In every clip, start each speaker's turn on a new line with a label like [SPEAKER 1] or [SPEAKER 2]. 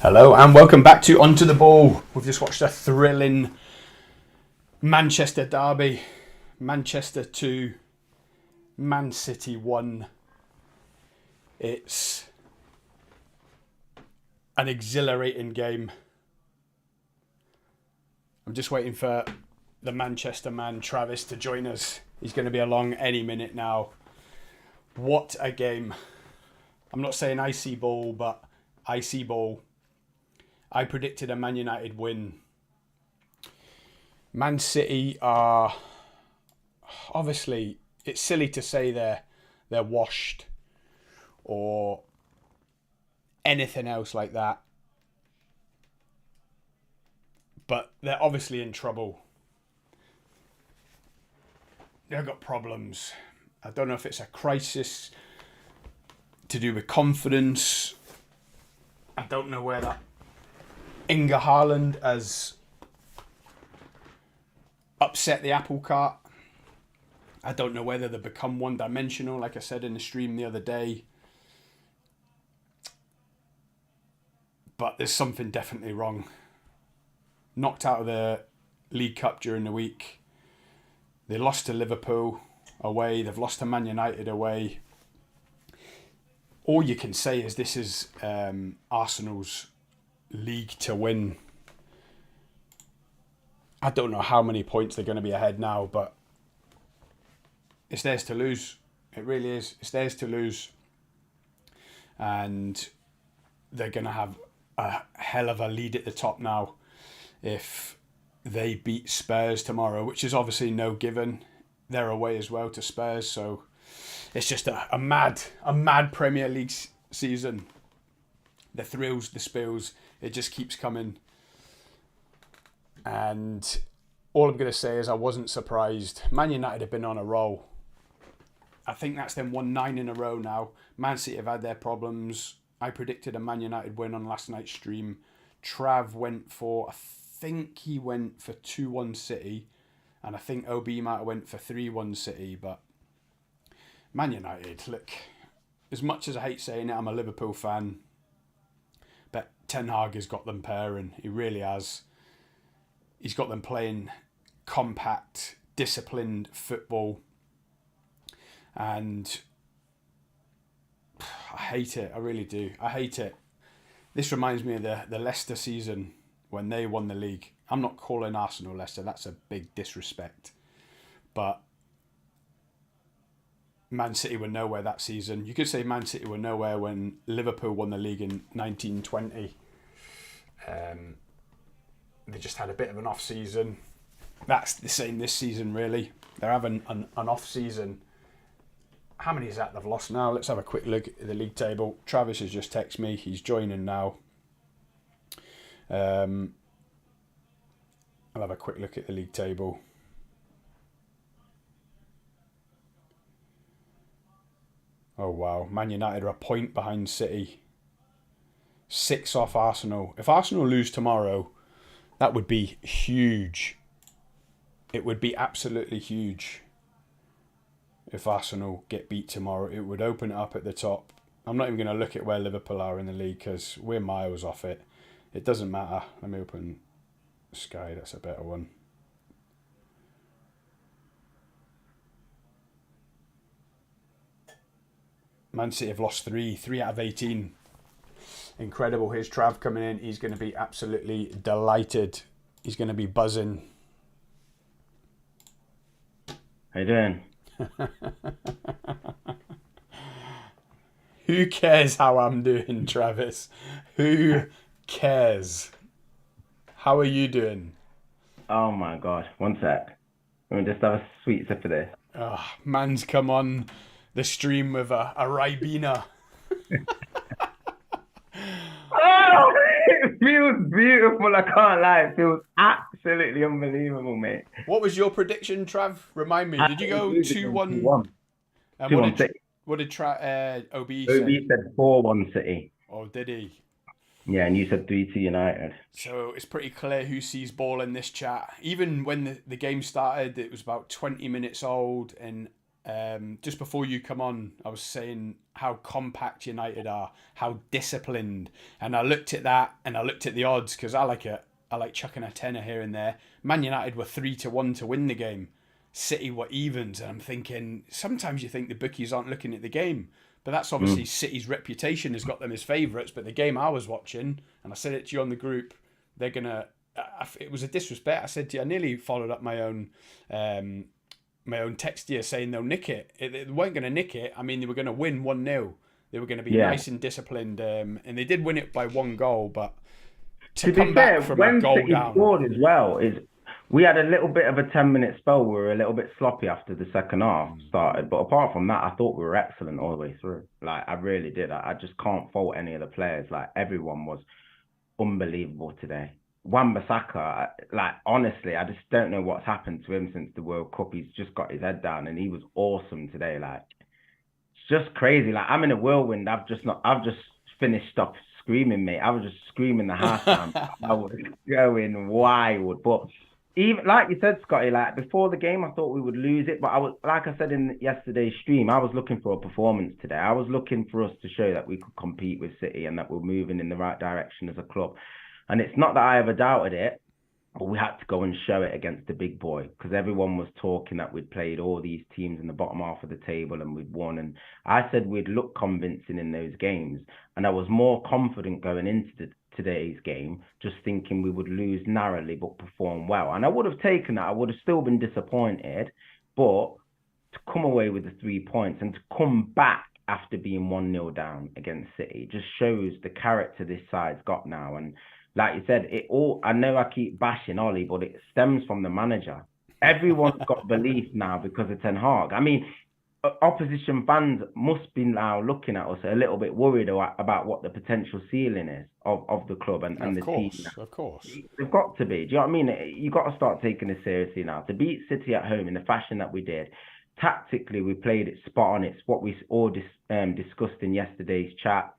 [SPEAKER 1] Hello and welcome back to Onto the Ball. We've just watched a thrilling Manchester derby. Manchester 2, Man City 1. It's an exhilarating game. I'm just waiting for the Manchester man, Travis, to join us. He's going to be along any minute now. What a game. I'm not saying icy ball, but icy ball. I predicted a Man United win. Man City are... Obviously, it's silly to say they're washed or anything else like that. But they're obviously in trouble. They've got problems. I don't know if it's a crisis to do with confidence. I don't know where that Inga Haaland has upset the apple cart. I don't know whether they've become one-dimensional, like I said in the stream the other day. But there's something definitely wrong. Knocked out of the League Cup during the week. They lost to Liverpool away. They've lost to Man United away. All you can say is this is Arsenal's league to win. I don't know how many points they're going to be ahead now, but it's theirs to lose. It really is. It's theirs to lose. And they're going to have a hell of a lead at the top now if they beat Spurs tomorrow, which is obviously no given. They're away as well to Spurs, so it's just a mad Premier League season. The thrills, the spills, it just keeps coming. And all I'm going to say is I wasn't surprised. Man United have been on a roll. I think that's them won 9 in a row now. Man City have had their problems. I predicted a Man United win on last night's stream. Trav went for, I think he went for 2-1 City. And I think OB might have went for 3-1 City. But Man United, look, as much as I hate saying it, I'm a Liverpool fan. But Ten Hag has got them pairing. He really has. He's got them playing compact, disciplined football. And I hate it. I really do. I hate it. This reminds me of the Leicester season when they won the league. I'm not calling Arsenal Leicester. That's a big disrespect. But Man City were nowhere that season. You could say Man City were nowhere when Liverpool won the league in 1920. They just had a bit of an off season. That's the same this season, really. They're having an off season. How many is that they've lost now? Let's have a quick look at the league table. Travis has just texted me. He's joining now. I'll have a quick look at the league table. Oh, wow. Man United are a point behind City. 6 off Arsenal. If Arsenal lose tomorrow, that would be huge. It would be absolutely huge. If Arsenal get beat tomorrow, it would open it up at the top. I'm not even going to look at where Liverpool are in the league because we're miles off it. It doesn't matter. Let me open Sky. That's a better one. Man City have lost 3 out of 18. Incredible. Here's Trav coming in. He's going to be absolutely delighted. He's going to be buzzing.
[SPEAKER 2] How you doing?
[SPEAKER 1] Who cares how I'm doing, Travis? Who cares? How are you doing?
[SPEAKER 2] Oh my god, one sec. Let me just have a sweet sip of this.
[SPEAKER 1] Oh, man's come on the stream with a Ribena.
[SPEAKER 2] Oh, it feels beautiful, I can't lie. It feels absolutely unbelievable, mate.
[SPEAKER 1] What was your prediction, Trav? Remind me. Did you go 2-1?
[SPEAKER 2] 2-1.
[SPEAKER 1] And
[SPEAKER 2] 2-1 City.
[SPEAKER 1] what did OB
[SPEAKER 2] OB
[SPEAKER 1] say?
[SPEAKER 2] said 4-1 City.
[SPEAKER 1] Oh, did he?
[SPEAKER 2] Yeah, and you said 3-2 United.
[SPEAKER 1] So it's pretty clear who sees ball in this chat. Even when the game started, it was about 20 minutes old, and just before you come on, I was saying how compact United are, how disciplined, and I looked at that and I looked at the odds because I like chucking a tenner here and there. Man United were 3-1 to win the game. City were evens, and I'm thinking sometimes you think the bookies aren't looking at the game, but that's obviously City's reputation has got them as favourites. But the game I was watching, and I said it to you on the group, they're gonna. It was a disrespect. I said to you, I nearly followed up my own text here saying they'll nick it. They weren't going to nick it. I mean, they were going to win 1-0. They were going to be nice and disciplined, and they did win it by 1 goal. But to come back from a goal
[SPEAKER 2] City
[SPEAKER 1] down,
[SPEAKER 2] scored as well, we had a little bit of a 10-minute spell. We were a little bit sloppy after the second half started, but apart from that, I thought we were excellent all the way through. Like I really did. I just can't fault any of the players. Like everyone was unbelievable today. Wan-Bissaka, like honestly, I just don't know what's happened to him since the World Cup. He's just got his head down, and he was awesome today. Like it's just crazy. Like I'm in a whirlwind. I've just finished up screaming, mate. I was just screaming the house down. I was going wild. But even like you said, Scotty, like before the game, I thought we would lose it. But I was, like I said in yesterday's stream, I was looking for a performance today. I was looking for us to show that we could compete with City and that we're moving in the right direction as a club. And it's not that I ever doubted it, but we had to go and show it against the big boy because everyone was talking that we'd played all these teams in the bottom half of the table and we'd won. And I said we'd look convincing in those games. And I was more confident going into today's game, just thinking we would lose narrowly but perform well. And I would have taken that. I would have still been disappointed. But to come away with the 3 points and to come back after being 1-0 down against City just shows the character this side's got now. And like you said, I know I keep bashing Ollie, but it stems from the manager. Everyone's got belief now because of Ten Hag. I mean, opposition fans must be now looking at us a little bit worried about what the potential ceiling is of the club and the team.
[SPEAKER 1] Of course.
[SPEAKER 2] They've got to be. Do you know what I mean? You've got to start taking this seriously now. To beat City at home in the fashion that we did, tactically, we played it spot on. It's what we all discussed in yesterday's chat.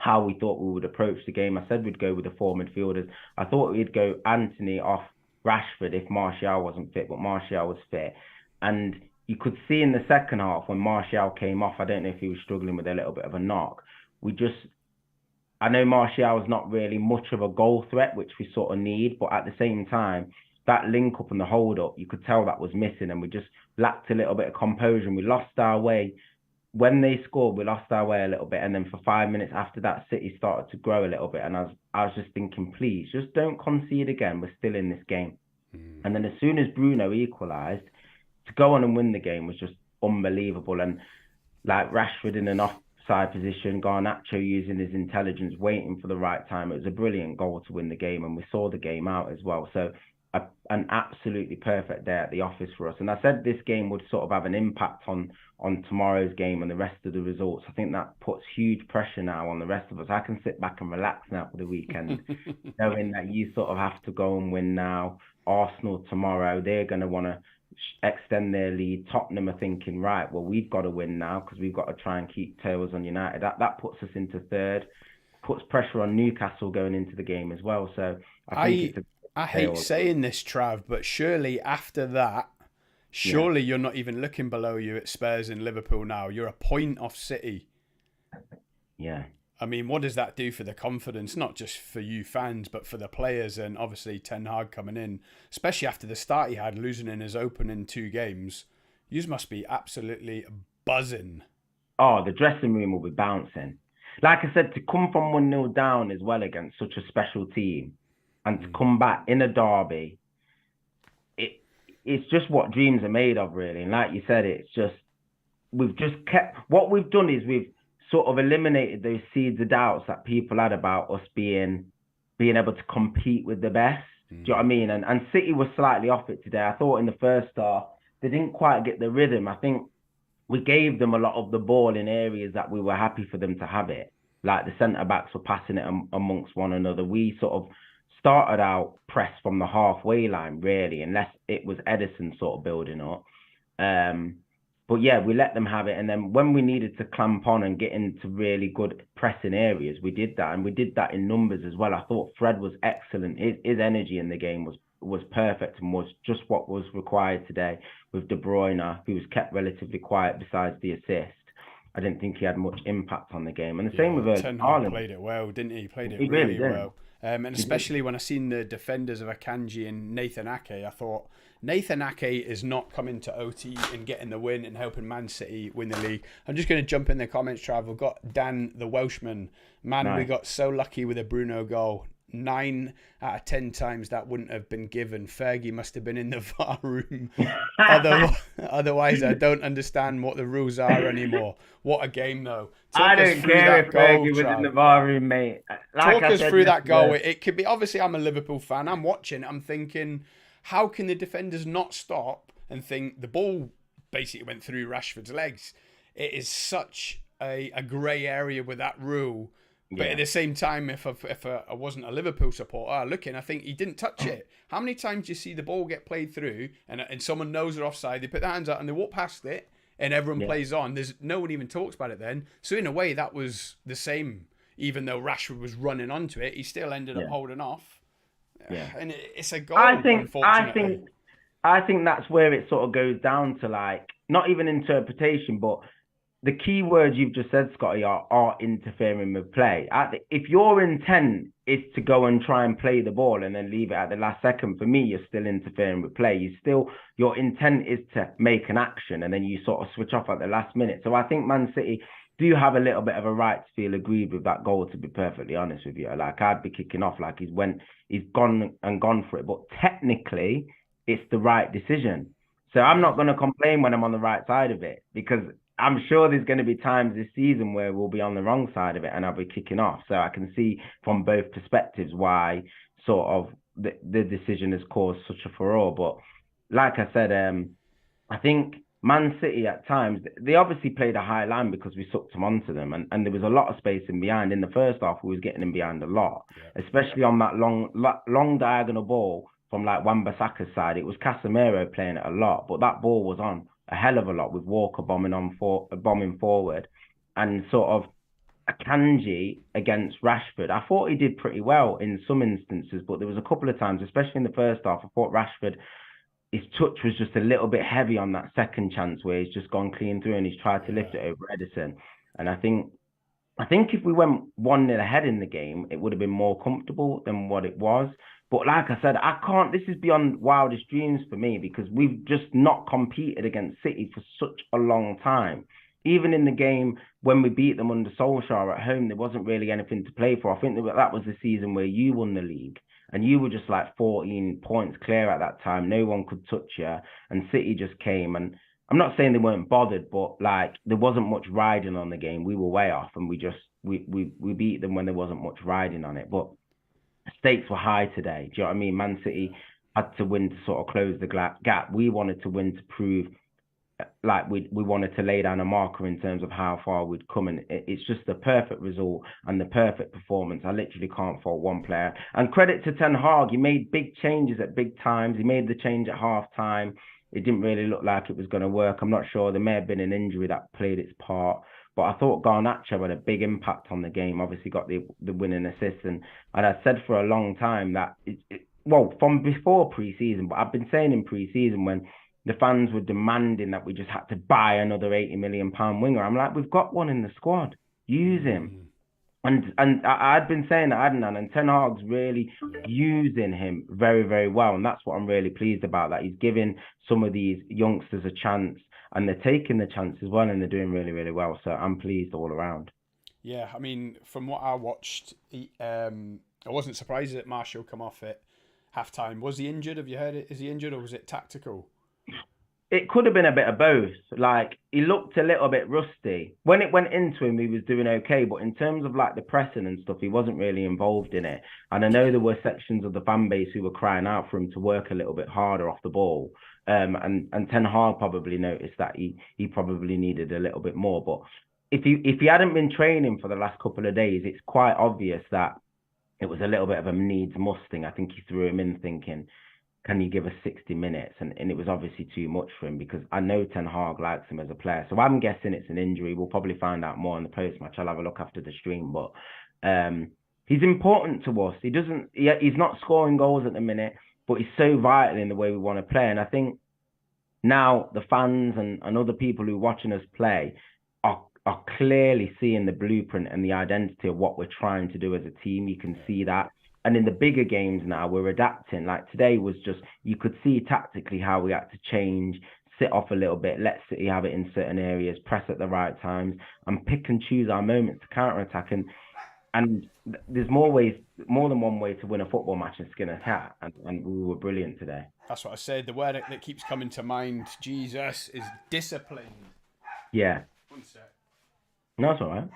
[SPEAKER 2] How we thought we would approach the game. I said we'd go with the 4 midfielders. I thought we'd go Anthony off Rashford if Martial wasn't fit, but Martial was fit. And you could see in the second half when Martial came off, I don't know if he was struggling with a little bit of a knock. I know Martial's not really much of a goal threat, which we sort of need, but at the same time, that link up and the hold up, you could tell that was missing and we just lacked a little bit of composure and we lost our way. When they scored, we lost our way a little bit. And then for 5 minutes after that, City started to grow a little bit. And I was just thinking, please, just don't concede again. We're still in this game. And then as soon as Bruno equalised, to go on and win the game was just unbelievable. And like Rashford in an offside position, Garnacho using his intelligence, waiting for the right time. It was a brilliant goal to win the game. And we saw the game out as well. So an absolutely perfect day at the office for us. And I said this game would sort of have an impact on tomorrow's game and the rest of the results. I think that puts huge pressure now on the rest of us. I can sit back and relax now for the weekend, knowing that you sort of have to go and win now. Arsenal tomorrow, they're going to want to extend their lead. Tottenham are thinking, right, well, we've got to win now because we've got to try and keep tails on United. That puts us into third, puts pressure on Newcastle going into the game as well. So
[SPEAKER 1] I hate saying this, Trav, but surely after that, you're not even looking below you at Spurs and Liverpool now. You're a point off City.
[SPEAKER 2] Yeah.
[SPEAKER 1] I mean, what does that do for the confidence, not just for you fans, but for the players and obviously Ten Hag coming in, especially after the start he had, losing in his opening 2 games. You must be absolutely buzzing.
[SPEAKER 2] Oh, the dressing room will be bouncing. Like I said, to come from 1-0 down as well against such a special team and to come back in a derby, it's just what dreams are made of, really. And like you said, what we've done is we've sort of eliminated those seeds of doubts that people had about us being able to compete with the best. Do you know what I mean? And City was slightly off it today. I thought in the first half, they didn't quite get the rhythm. I think we gave them a lot of the ball in areas that we were happy for them to have it. Like the centre-backs were passing it amongst one another. We sort of started out press from the halfway line, really, unless it was Edison sort of building up. But yeah, we let them have it. And then when we needed to clamp on and get into really good pressing areas, we did that. And we did that in numbers as well. I thought Fred was excellent. His energy in the game was was perfect and was just what was required today with De Bruyne, who was kept relatively quiet besides the assist. I didn't think he had much impact on the game. And the same
[SPEAKER 1] Yeah,
[SPEAKER 2] with Erling
[SPEAKER 1] Ten Hag
[SPEAKER 2] Haaland.
[SPEAKER 1] played it well, didn't he? He played it
[SPEAKER 2] He really
[SPEAKER 1] really
[SPEAKER 2] did.
[SPEAKER 1] well. And
[SPEAKER 2] He did.
[SPEAKER 1] especially when I seen the defenders of Akanji and Nathan Ake, I thought Nathan Ake is not coming to OT and getting the win and helping Man City win the league. I'm just going to jump in the comments, Trav. We've got Dan the Welshman. Man, we
[SPEAKER 2] Nice.
[SPEAKER 1] got so lucky with a Bruno goal. 9 out of 10 times that wouldn't have been given. Fergie must have been in the VAR room. Otherwise, I don't understand what the rules are anymore. What a game, though.
[SPEAKER 2] I
[SPEAKER 1] Talk us
[SPEAKER 2] don't
[SPEAKER 1] through
[SPEAKER 2] care
[SPEAKER 1] that
[SPEAKER 2] if
[SPEAKER 1] goal,
[SPEAKER 2] Fergie was in the
[SPEAKER 1] Trav.
[SPEAKER 2] VAR room, mate. Like
[SPEAKER 1] Talk
[SPEAKER 2] I
[SPEAKER 1] us
[SPEAKER 2] said
[SPEAKER 1] through that goal.
[SPEAKER 2] yesterday,
[SPEAKER 1] It could be, obviously, I'm a Liverpool fan. I'm watching. I'm thinking, how can the defenders not stop and think the ball basically went through Rashford's legs? It is such a grey area with that rule. But at
[SPEAKER 2] yeah.
[SPEAKER 1] the same time, if I wasn't a Liverpool supporter looking, I think he didn't touch it. How many times do you see the ball get played through and someone knows they're offside, they put their hands out and they walk past it and everyone
[SPEAKER 2] Yeah.
[SPEAKER 1] plays on. There's no one even talks about it then. So in a way, that was the same. Even though Rashford was running onto it, he still ended up
[SPEAKER 2] Yeah.
[SPEAKER 1] holding off.
[SPEAKER 2] Yeah.
[SPEAKER 1] And it's a goal,
[SPEAKER 2] I think I
[SPEAKER 1] unfortunately.
[SPEAKER 2] think I think that's where it sort of goes down to like not even interpretation, but the key words you've just said, Scotty, are interfering with play. If your intent is to go and try and play the ball and then leave it at the last second, for me, you're still interfering with play. Your intent is to make an action and then you sort of switch off at the last minute. So I think Man City do have a little bit of a right to feel aggrieved with that goal, to be perfectly honest with you. Like I'd be kicking off like he's gone for it. But technically, it's the right decision. So I'm
[SPEAKER 1] Yeah.
[SPEAKER 2] not going to complain when I'm on the right side of it because I'm sure there's going to be times this season where we'll be on the wrong side of it and I'll be kicking off. So I can see from both perspectives why sort of the decision has caused such a furore. But like I said, I think Man City at times, they obviously played a high line because we sucked them onto them. And there was a lot of space in behind. In the first half, we was getting in behind a lot,
[SPEAKER 1] Yeah.
[SPEAKER 2] especially on that long diagonal ball from like Wan-Bissaka's side. It was Casemiro playing it a lot, but that ball was on a hell of a lot with Walker bombing forward and sort of Akanji against Rashford. I thought he did pretty well in some instances, but there was a couple of times, especially in the first half, I thought Rashford, his touch was just a little bit heavy on that second chance where he's just gone clean through and he's tried to
[SPEAKER 1] Yeah.
[SPEAKER 2] lift it over Edison. And I think if we went 1-0 ahead in the game, it would have been more comfortable than what it was. But like I said, I can't. This is beyond wildest dreams for me because we've just not competed against City for such a long time. Even in the game when we beat them under Solskjaer at home, there wasn't really anything to play for. I think that was the season where you won the league and you were just like 14 points clear at that time. No one could touch you, and City just came. And I'm not saying they weren't bothered, but like there wasn't much riding on the game. We were way off, and we beat them when there wasn't much riding on it. But stakes were high today. Do you know what I mean? Man City had to win to sort of close the gap. We wanted to win to prove like we wanted to lay down a marker in terms of how far we'd come, and it's just the perfect result and the perfect performance. I literally can't fault one player. And credit to Ten Hag, he made big changes at big times. He made the change at half time. It didn't really look like it was going to work. I'm not sure. There may have been an injury that played its part. But I thought Garnacho had a big impact on the game. Obviously got the winning assist. And I said for a long time that, well, from before pre-season, but I've been saying in pre-season when the fans were demanding that we just had to buy another £80 million winger. I'm like, we've got one in the squad. Use him.
[SPEAKER 1] Mm.
[SPEAKER 2] And I'd been saying that, hadn't I? And Ten Hag's really using him very, very well. And that's what I'm really pleased about, that he's giving some of these youngsters a chance and they're taking the chance as well and they're doing really, really well. So I'm pleased all around.
[SPEAKER 1] Yeah, I mean, from what I watched, I wasn't surprised that Marshall come off at half time. Was he injured? Have you heard it? Is he injured or was it tactical?
[SPEAKER 2] It could have been a bit of both. Like he looked a little bit rusty. When it went into him, he was doing okay. But in terms of like the pressing and stuff, he wasn't really involved in it. And I know there were sections of the fan base who were crying out for him to work a little bit harder off the ball. And Ten Hag probably noticed that he probably needed a little bit more. But if he hadn't been training for the last couple of days, it's quite obvious that it was a little bit of a needs must thing. I think he threw him in thinking, can you give us 60 minutes? And it was obviously too much for him because I know Ten Hag likes him as a player. So I'm guessing it's an injury. We'll probably find out more in the post match. I'll have a look after the stream. But he's important to us. He's not scoring goals at the minute, but he's so vital in the way we want to play. And I think now the fans and other people who are watching us play are clearly seeing the blueprint and the identity of what we're trying to do as a team. You can see that. And in the bigger games now, we're adapting. Like today was just, you could see tactically how we had to change, sit off a little bit, let City have it in certain areas, press at the right times, and pick and choose our moments to counter attack. And there's more than one way to win a football match and skin a cat. And we were brilliant today.
[SPEAKER 1] That's what I said. The word that keeps coming to mind, Jesus, is disciplined.
[SPEAKER 2] Yeah.
[SPEAKER 1] One sec.
[SPEAKER 2] No, that's all right.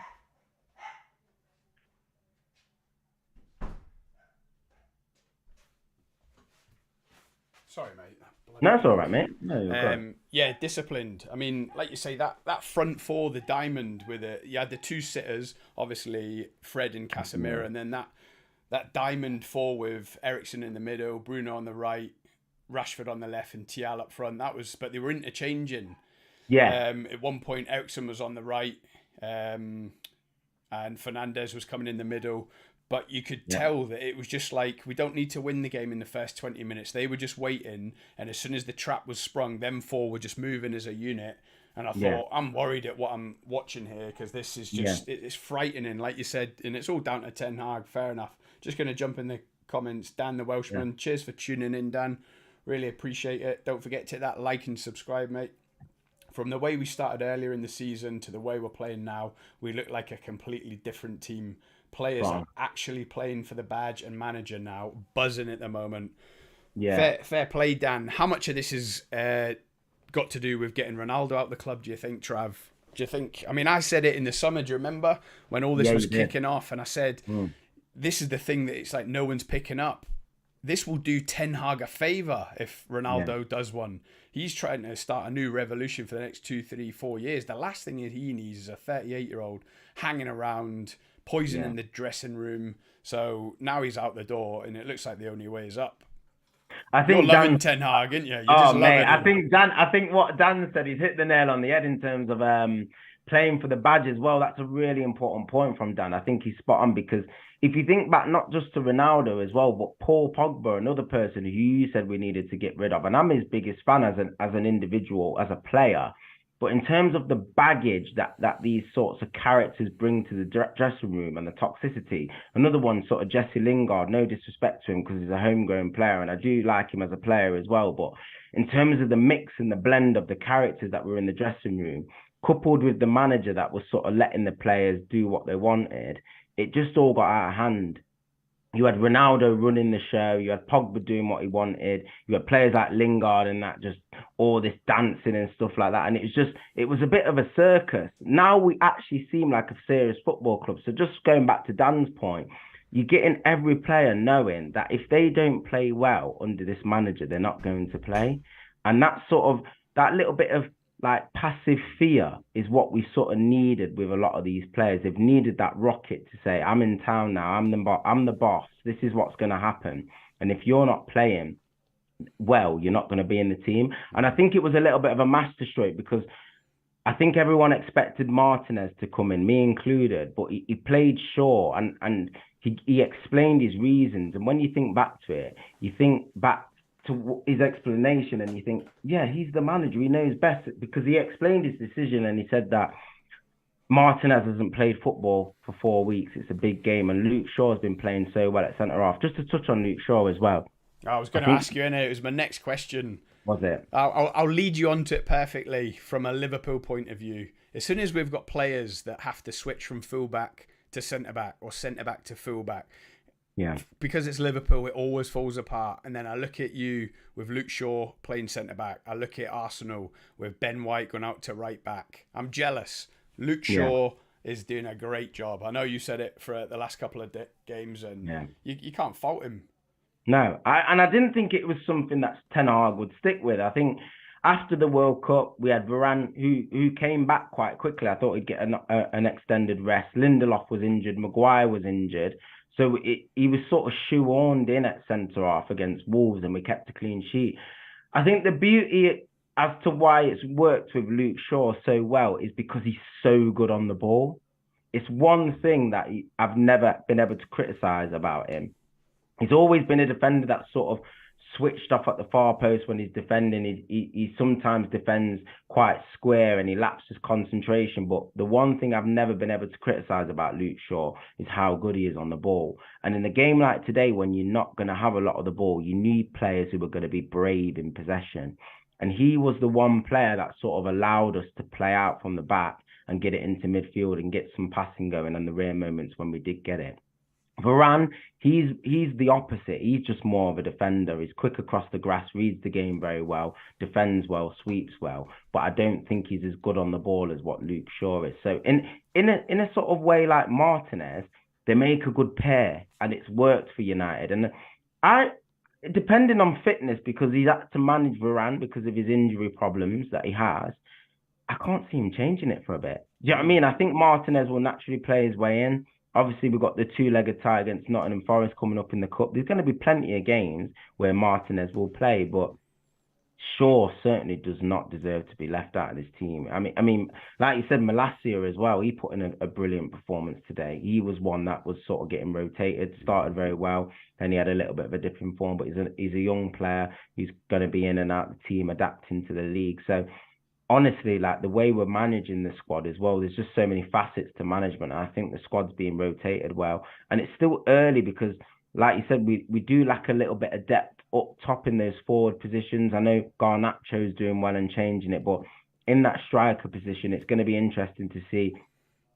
[SPEAKER 1] Sorry, mate.
[SPEAKER 2] No, that's all right, mate. No, you're good.
[SPEAKER 1] Yeah, disciplined. I mean, like you say, that front four, the diamond with it. You had the two sitters, obviously Fred and Casemiro, and then that diamond four with Eriksen in the middle, Bruno on the right, Rashford on the left, and Thiago up front. But they were interchanging.
[SPEAKER 2] Yeah.
[SPEAKER 1] At one point, Eriksen was on the right, and Fernandes was coming in the middle. But you could tell that it was just like, we don't need to win the game in the first 20 minutes. They were just waiting. And as soon as the trap was sprung, them four were just moving as a unit. And I thought, I'm worried at what I'm watching here, because this is just, it's frightening, like you said. And it's all down to Ten Hag, fair enough. Just going to jump in the comments. Dan the Welshman, cheers for tuning in, Dan. Really appreciate it. Don't forget to hit that like and subscribe, mate. From the way we started earlier in the season to the way we're playing now, we look like a completely different team. Players are actually playing for the badge and manager now, buzzing at the moment.
[SPEAKER 2] Yeah.
[SPEAKER 1] Fair play, Dan. How much of this has got to do with getting Ronaldo out of the club, do you think, Trav? Do you think? I mean, I said it in the summer, do you remember? When all this was kicking off, and I said, this is the thing that it's like no one's picking up. This will do Ten Hag a favour if Ronaldo does one. He's trying to start a new revolution for the next 2, 3, 4 years. The last thing he needs is a 38-year-old hanging around, poisoning the dressing room. So now he's out the door, and it looks like the only way is up.
[SPEAKER 2] I think
[SPEAKER 1] you're loving Ten Hag, aren't you?
[SPEAKER 2] I think what Dan said, he's hit the nail on the head in terms of playing for the badge as well. That's a really important point from Dan. I think he's spot on, because if you think back not just to Ronaldo as well, but Paul Pogba, another person who you said we needed to get rid of, and I'm his biggest fan as an individual, as a player. But in terms of the baggage that these sorts of characters bring to the dressing room and the toxicity, another one, sort of Jesse Lingard, no disrespect to him because he's a homegrown player and I do like him as a player as well. But in terms of the mix and the blend of the characters that were in the dressing room, coupled with the manager that was sort of letting the players do what they wanted, it just all got out of hand. You had Ronaldo running the show. You had Pogba doing what he wanted. You had players like Lingard and that, just all this dancing and stuff like that. And it was a bit of a circus. Now we actually seem like a serious football club. So just going back to Dan's point, you're getting every player knowing that if they don't play well under this manager, they're not going to play. And that sort of, that little bit of like passive fear is what we sort of needed with a lot of these players. They've needed that rocket to say, I'm in town now, I'm the boss, this is what's going to happen. And if you're not playing well, you're not going to be in the team. And I think it was a little bit of a masterstroke, because I think everyone expected Martinez to come in, me included, but he played Shaw and he explained his reasons. And when you think back to it, you think back to his explanation and you think, yeah, he's the manager, he knows best, because he explained his decision and he said that Martinez hasn't played football for 4 weeks. It's a big game, and Luke Shaw's been playing so well at centre-half. Just to touch on Luke Shaw as well.
[SPEAKER 1] I was going to ask you, it was my next question.
[SPEAKER 2] Was it?
[SPEAKER 1] I'll lead you onto it perfectly from a Liverpool point of view. As soon as we've got players that have to switch from fullback to centre-back or centre-back to fullback, because it's Liverpool, it always falls apart. And then I look at you with Luke Shaw playing centre-back. I look at Arsenal with Ben White going out to right-back. I'm jealous. Luke Shaw is doing a great job. I know you said it for the last couple of games, and you can't fault him.
[SPEAKER 2] No, I didn't think it was something that Ten Hag would stick with. I think after the World Cup, we had Varane who came back quite quickly. I thought he'd get an extended rest. Lindelof was injured. Maguire was injured. So he was sort of shoehorned in at centre-half against Wolves, and we kept a clean sheet. I think the beauty as to why it's worked with Luke Shaw so well is because he's so good on the ball. It's one thing that I've never been able to criticise about him. He's always been a defender that's sort of switched off at the far post when he's defending. He sometimes defends quite square and he lapses concentration. But the one thing I've never been able to criticise about Luke Shaw is how good he is on the ball. And in a game like today, when you're not going to have a lot of the ball, you need players who are going to be brave in possession. And he was the one player that sort of allowed us to play out from the back and get it into midfield and get some passing going on the rare moments when we did get it. Varane, he's the opposite. He's just more of a defender. He's quick across the grass, reads the game very well, defends well, sweeps well. But I don't think he's as good on the ball as what Luke Shaw is. So in a sort of way like Martinez, they make a good pair, and it's worked for United. And depending on fitness, because he's had to manage Varane because of his injury problems that he has, I can't see him changing it for a bit. Do you know what I mean? I think Martinez will naturally play his way in. Obviously, we've got the two-legged tie against Nottingham Forest coming up in the Cup. There's going to be plenty of games where Martinez will play, but Shaw certainly does not deserve to be left out of this team. I mean, like you said, Malacia as well, he put in a brilliant performance today. He was one that was sort of getting rotated, started very well, and he had a little bit of a dip in form, but he's a young player. He's going to be in and out of the team, adapting to the league. So, honestly, like the way we're managing the squad as well, there's just so many facets to management. I think the squad's being rotated well. And it's still early because, like you said, we do lack a little bit of depth up top in those forward positions. I know Garnacho's doing well and changing it, but in that striker position, it's going to be interesting to see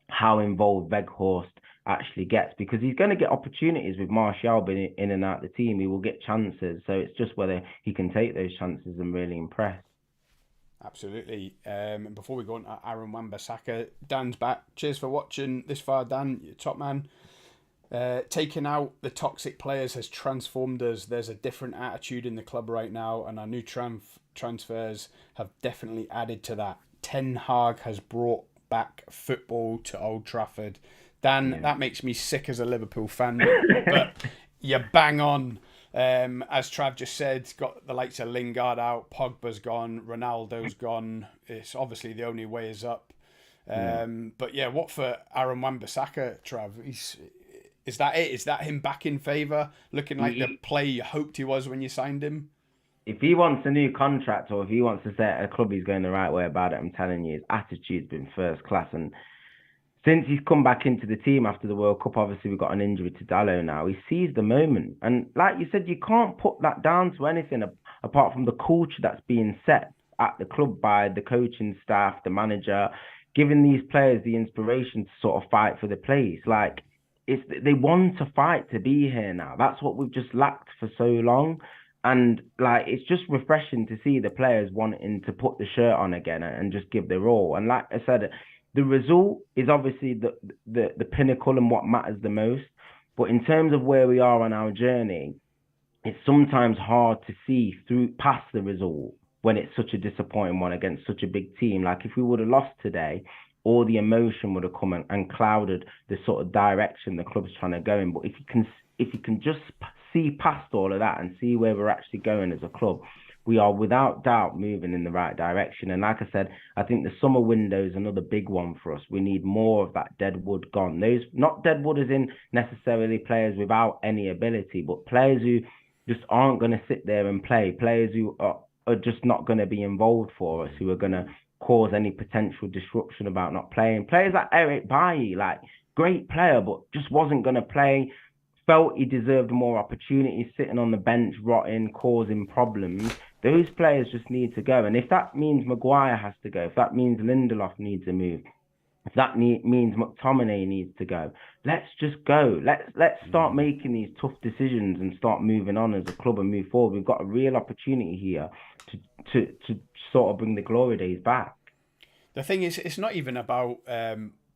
[SPEAKER 2] how involved Weghorst actually gets, because he's going to get opportunities with Martial being in and out of the team. He will get chances. So it's just whether he can take those chances and really impress.
[SPEAKER 1] Absolutely. Before we go on to Aaron Wan-Bissaka, Dan's back. Cheers for watching this far, Dan. You're top man. Taking out the toxic players has transformed us. There's a different attitude in the club right now, and our new transfers have definitely added to that. Ten Hag has brought back football to Old Trafford. Dan, that makes me sick as a Liverpool fan, but you bang on. As Trav just said, got the likes of Lingard out, Pogba's gone, Ronaldo's gone. It's obviously the only way is up. But yeah, what for Aaron Wan-Bissaka, Trav? Is that it? Is that him back in favour? Looking like the player you hoped he was when you signed him?
[SPEAKER 2] If he wants a new contract, or if he wants to say at a club he's going the right way about it, I'm telling you, his attitude's been first class. And since he's come back into the team after the World Cup, obviously we've got an injury to Dalot now. He sees the moment. And like you said, you can't put that down to anything apart from the culture that's being set at the club by the coaching staff, the manager, giving these players the inspiration to sort of fight for the place. Like, they want to fight to be here now. That's what we've just lacked for so long. And like, it's just refreshing to see the players wanting to put the shirt on again and just give their all. And like I said, the result is obviously the pinnacle and what matters the most. But in terms of where we are on our journey, it's sometimes hard to see through past the result when it's such a disappointing one against such a big team. Like if we would have lost today, all the emotion would have come and clouded the sort of direction the club's trying to go in. But if you can just see past all of that and see where we're actually going as a club, we are without doubt moving in the right direction. And like I said, I think the summer window is another big one for us. We need more of that dead wood gone. Those, not dead wood as in necessarily players without any ability, but players who just aren't going to sit there and play, players who are just not going to be involved for us, who are going to cause any potential disruption about not playing. Players like Eric Bailly, like great player, but just wasn't going to play. Felt he deserved more opportunities, sitting on the bench, rotting, causing problems. Those players just need to go. And if that means Maguire has to go, if that means Lindelof needs to move, if that means McTominay needs to go, let's just go. Let's start making these tough decisions and start moving on as a club and move forward. We've got a real opportunity here to sort of bring the glory days back.
[SPEAKER 1] The thing is, it's not even about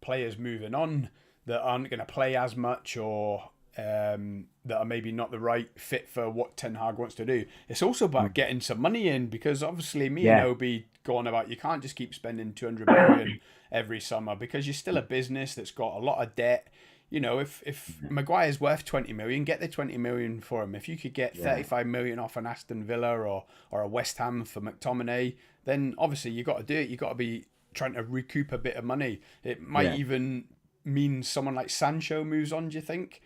[SPEAKER 1] players moving on that aren't going to play as much or that are maybe not the right fit for what Ten Hag wants to do. It's also about getting some money in, because obviously and Obi going about, you can't just keep spending 200 million every summer, because you're still a business that's got a lot of debt. You know, if Maguire's worth 20 million, get the 20 million for him. If you could get 35 million off an Aston Villa or a West Ham for McTominay, then obviously you got to do it. You got to be trying to recoup a bit of money. It might even mean someone like Sancho moves on, do you think?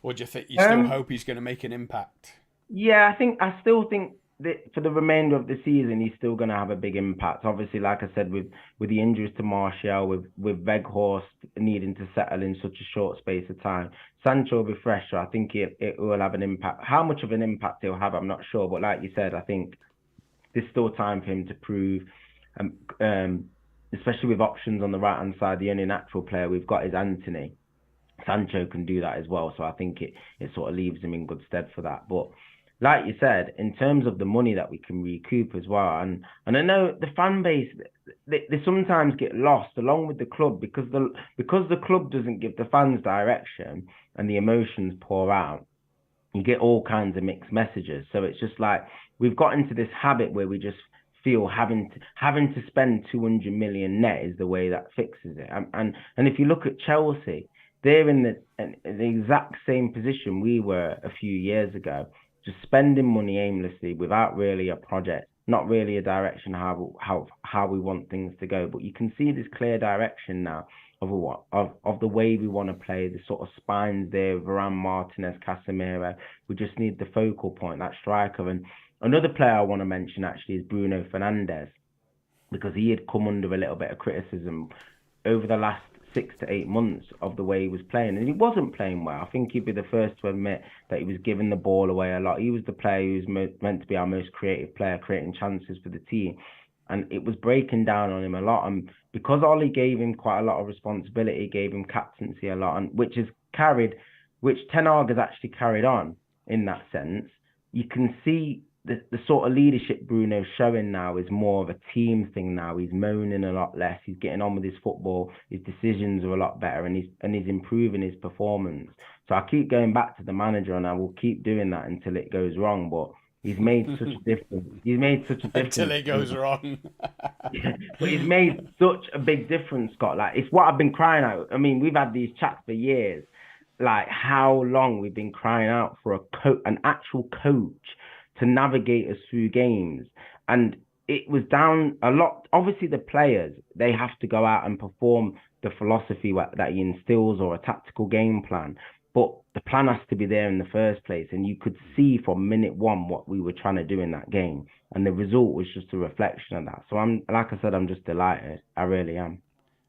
[SPEAKER 1] Or do you think you still hope he's going to make an impact?
[SPEAKER 2] Yeah, I still think that for the remainder of the season, he's still going to have a big impact. Obviously, like I said, with the injuries to Martial, with Weghorst needing to settle in such a short space of time, Sancho will be fresher. I think it will have an impact. How much of an impact he'll have, I'm not sure. But like you said, I think there's still time for him to prove. Um, um, Especially with options on the right hand side, the only natural player we've got is Anthony. Sancho can do that as well. So I think it sort of leaves him in good stead for that. But like you said, in terms of the money that we can recoup as well, and I know the fan base they sometimes get lost along with the club because the club doesn't give the fans direction and the emotions pour out. You get all kinds of mixed messages. So it's just like we've got into this habit where we just feel having to spend 200 million net is the way that fixes it. And if you look at Chelsea, they're in the exact same position we were a few years ago, just spending money aimlessly without really a project, not really a direction how we want things to go. But you can see this clear direction now of the way we want to play, the sort of spines there, Varane, Martinez, Casemiro. We just need the focal point, that striker. And another player I want to mention actually is Bruno Fernandes, because he had come under a little bit of criticism over the last 6 to 8 months of the way he was playing. And he wasn't playing well. I think he'd be the first to admit that he was giving the ball away a lot. He was the player who was meant to be our most creative player, creating chances for the team. And it was breaking down on him a lot. And because Ollie gave him quite a lot of responsibility, gave him captaincy a lot, and which Ten Hag has actually carried on in that sense, you can see the sort of leadership Bruno's showing now is more of a team thing now. He's moaning a lot less. He's getting on with his football. His decisions are a lot better, and he's improving his performance. So I keep going back to the manager, and I will keep doing that until it goes wrong. But he's made such a difference. He's made such a
[SPEAKER 1] Until
[SPEAKER 2] difference.
[SPEAKER 1] it goes wrong.
[SPEAKER 2] But he's made such a big difference, Scott. Like it's what I've been crying out. I mean, we've had these chats for years. Like how long we've been crying out for an actual coach to navigate us through games. And it was down a lot. Obviously, the players, they have to go out and perform the philosophy that he instills or a tactical game plan. But the plan has to be there in the first place. And you could see from minute one what we were trying to do in that game. And the result was just a reflection of that. So like I said, I'm just delighted. I really am.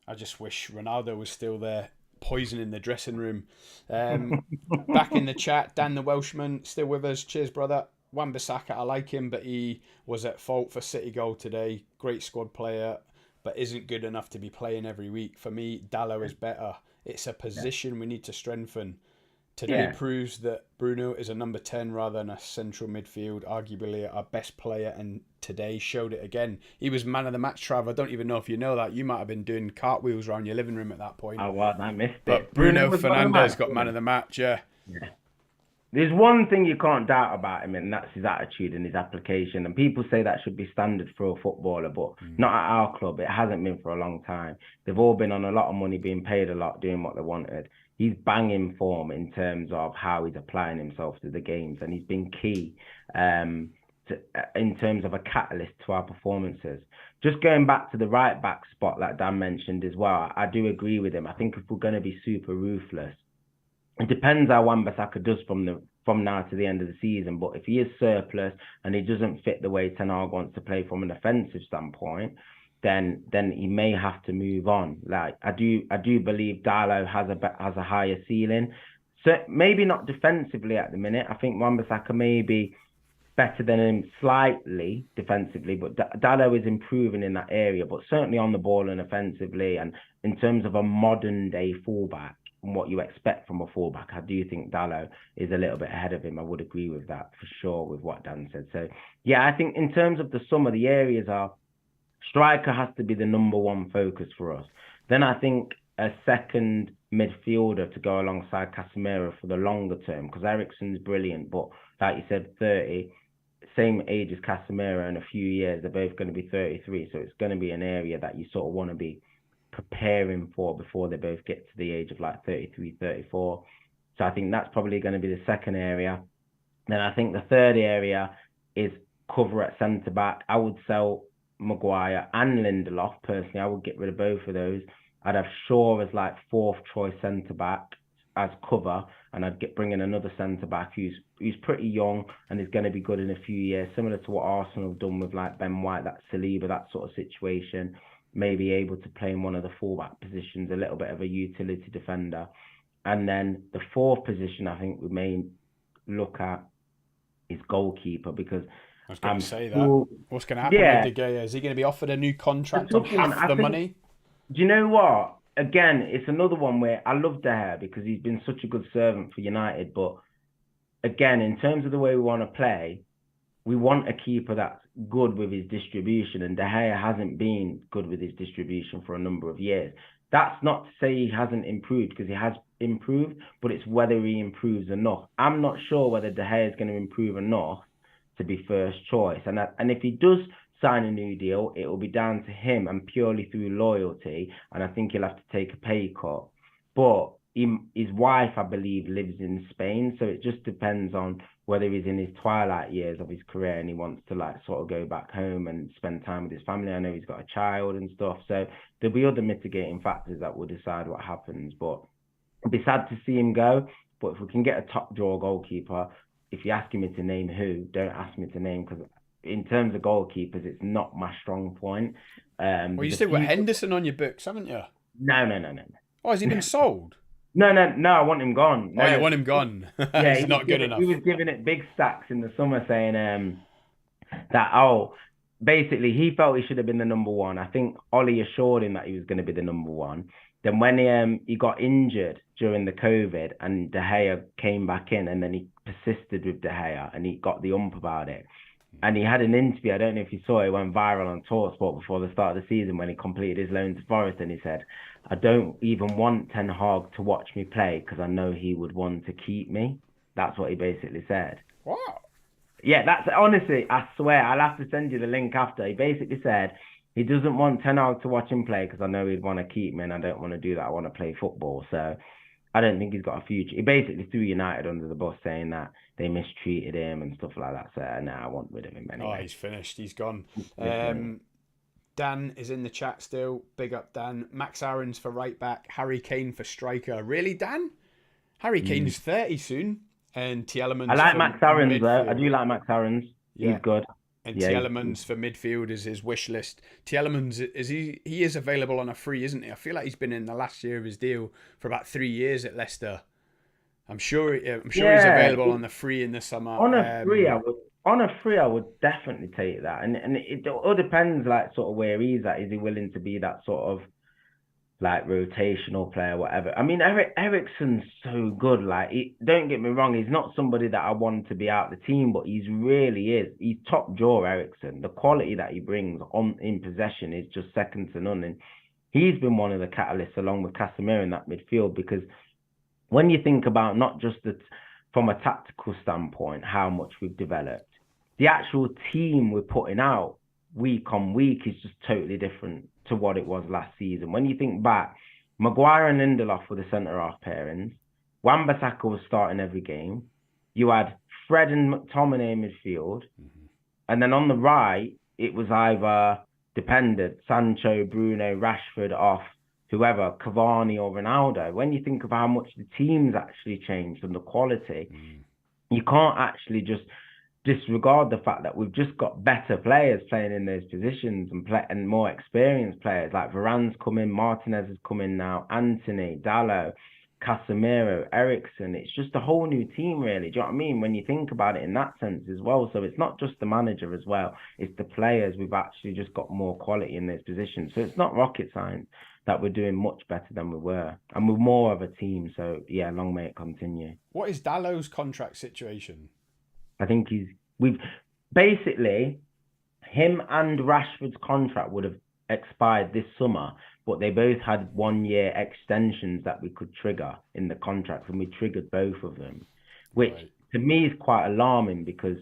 [SPEAKER 1] I just wish Ronaldo was still there, poisoning the dressing room. Back in the chat, Dan the Welshman, still with us. Cheers, brother. Wan-Bissaka, I like him, but he was at fault for City goal today. Great squad player, but isn't good enough to be playing every week. For me, Dallo is better. It's a position we need to strengthen. Today
[SPEAKER 2] Yeah.
[SPEAKER 1] proves that Bruno is a number 10 rather than a central midfield, arguably our best player, and today showed it again. He was man of the match, Trav. I don't even know if you know that. You might have been doing cartwheels around your living room at that point.
[SPEAKER 2] Oh, well, I missed
[SPEAKER 1] But
[SPEAKER 2] it. Bruno
[SPEAKER 1] Bruno
[SPEAKER 2] was one of the
[SPEAKER 1] Fernandes
[SPEAKER 2] match.
[SPEAKER 1] got man of the match, yeah.
[SPEAKER 2] Yeah. There's one thing you can't doubt about him, and that's his attitude and his application. And people say that should be standard for a footballer, but not at our club. It hasn't been for a long time. They've all been on a lot of money, being paid a lot, doing what they wanted. He's banging form in terms of how he's applying himself to the games, and he's been key in terms of a catalyst to our performances. Just going back to the right back spot, like Dan mentioned as well, I do agree with him. I think if we're going to be super ruthless, it depends how Wan-Bissaka does from now to the end of the season. But if he is surplus and he doesn't fit the way Ten Hag wants to play from an offensive standpoint, then he may have to move on. Like I do believe Darlow has a higher ceiling. So maybe not defensively at the minute. I think Wan-Bissaka may be better than him slightly defensively, but Dallo is improving in that area, but certainly on the ball and offensively, and in terms of a modern day fullback and what you expect from a fullback, I do think Dallo is a little bit ahead of him. I would agree with that for sure with what Dan said. So yeah, I think in terms of the sum of the areas are striker has to be the number one focus for us. Then I think a second midfielder to go alongside Casemiro for the longer term, because Eriksen's brilliant, but like you said, 30, same age as Casemiro in a few years, they're both going to be 33. So it's going to be an area that you sort of want to be preparing for before they both get to the age of like 33, 34. So I think that's probably going to be the second area. Then I think the third area is cover at centre back. I would sell Maguire and Lindelof. Personally, I would get rid of both of those. I'd have Shaw as like fourth choice centre back, as cover, and I'd bring in another centre back who's pretty young and is going to be good in a few years, similar to what Arsenal have done with like Ben White, that Saliba, that sort of situation. Maybe able to play in one of the fullback positions, a little bit of a utility defender, and then the fourth position I think we may look at is goalkeeper because
[SPEAKER 1] I was going
[SPEAKER 2] I'm
[SPEAKER 1] to say that.
[SPEAKER 2] still,
[SPEAKER 1] What's going to happen with
[SPEAKER 2] yeah,
[SPEAKER 1] De Gea? Is he going to be offered a new
[SPEAKER 2] the
[SPEAKER 1] contract on
[SPEAKER 2] tough one.
[SPEAKER 1] half
[SPEAKER 2] I
[SPEAKER 1] the
[SPEAKER 2] think.
[SPEAKER 1] money?
[SPEAKER 2] Do you know what? Again, it's another one where I love De Gea because he's been such a good servant for United. But again, in terms of the way we want to play, we want a keeper that's good with his distribution, and De Gea hasn't been good with his distribution for a number of years. That's not to say he hasn't improved, because he has improved, but it's whether he improves enough. I'm not sure whether De Gea is going to improve enough to be first choice. And if he does sign a new deal, it will be down to him and purely through loyalty. And I think he'll have to take a pay cut. But his wife, I believe, lives in Spain, so it just depends on whether he's in his twilight years of his career and he wants to like sort of go back home and spend time with his family. I know he's got a child and stuff, so there'll be other mitigating factors that will decide what happens. But it'd be sad to see him go. But if we can get a top drawer goalkeeper, if you're asking me to name who, don't ask me to name, because in terms of goalkeepers, it's not my strong point.
[SPEAKER 1] Well, you still got Henderson on your books, haven't you?
[SPEAKER 2] No.
[SPEAKER 1] Oh, has he been sold?
[SPEAKER 2] No, I want him gone. No.
[SPEAKER 1] Oh, you want him gone?
[SPEAKER 2] Yeah,
[SPEAKER 1] He's not good enough.
[SPEAKER 2] He was giving it big stacks in the summer, saying that basically he felt he should have been the number one. I think Ollie assured him that he was going to be the number one. Then when he got injured during the COVID and De Gea came back in, and then he persisted with De Gea and he got the ump about it. And he had an interview, I don't know if you saw it, went viral on TalkSport before the start of the season when he completed his loan to Forest, and he said, I don't even want Ten Hag to watch me play because I know he would want to keep me. That's what he basically said.
[SPEAKER 1] Wow.
[SPEAKER 2] Yeah, that's honestly, I swear, I'll have to send you the link after. He basically said he doesn't want Ten Hag to watch him play because I know he'd want to keep me and I don't want to do that. I want to play football. So I don't think he's got a future. He basically threw United under the bus, saying that they mistreated him and stuff like that. So now I want rid of him anyway.
[SPEAKER 1] Oh, he's finished. He's gone. Dan is in the chat still. Big up, Dan. Max Aarons for right back. Harry Kane for striker. Really, Dan? Harry Kane's 30 soon. And Tielemans.
[SPEAKER 2] I like Max Aarons, though. I do like Max Aarons.
[SPEAKER 1] Yeah.
[SPEAKER 2] He's good.
[SPEAKER 1] And Tielemans for midfield is his wish list. Tielemans, he is available on a free, isn't he? I feel like he's been in the last year of his deal for about 3 years at Leicester. I'm sure he's available on the free in the summer.
[SPEAKER 2] On a free, I would definitely take that. And it all depends, like, sort of where he's at. Is he willing to be that sort of like rotational player, whatever? I mean, Eriksen's so good. Like, don't get me wrong, he's not somebody that I want to be out the team, but he's really is. He's top draw, Eriksen. The quality that he brings in possession is just second to none. And he's been one of the catalysts along with Casemiro in that midfield, because when you think about not just from a tactical standpoint, how much we've developed, the actual team we're putting out week on week is just totally different to what it was last season. When you think back, Maguire and Lindelof were the centre-half pairings. Wan-Bissaka was starting every game. You had Fred and McTominay in midfield. Mm-hmm. And then on the right, it was either dependent, Sancho, Bruno, Rashford off, whoever, Cavani or Ronaldo. When you think of how much the team's actually changed and the quality, you can't actually just disregard the fact that we've just got better players playing in those positions and more experienced players. Like Varane's come in, Martinez has come in now, Anthony, Dalot, Casemiro, Eriksen. It's just a whole new team, really. Do you know what I mean? When you think about it in that sense as well. So it's not just the manager as well. It's the players. We've actually just got more quality in those positions. So it's not rocket science that we're doing much better than we were. And we're more of a team. So, yeah, long may it continue.
[SPEAKER 1] What is Dalot's contract situation?
[SPEAKER 2] I think we've basically, him and Rashford's contract would have expired this summer, but they both had 1 year extensions that we could trigger in the contracts, and we triggered both of them, which to me is quite alarming, because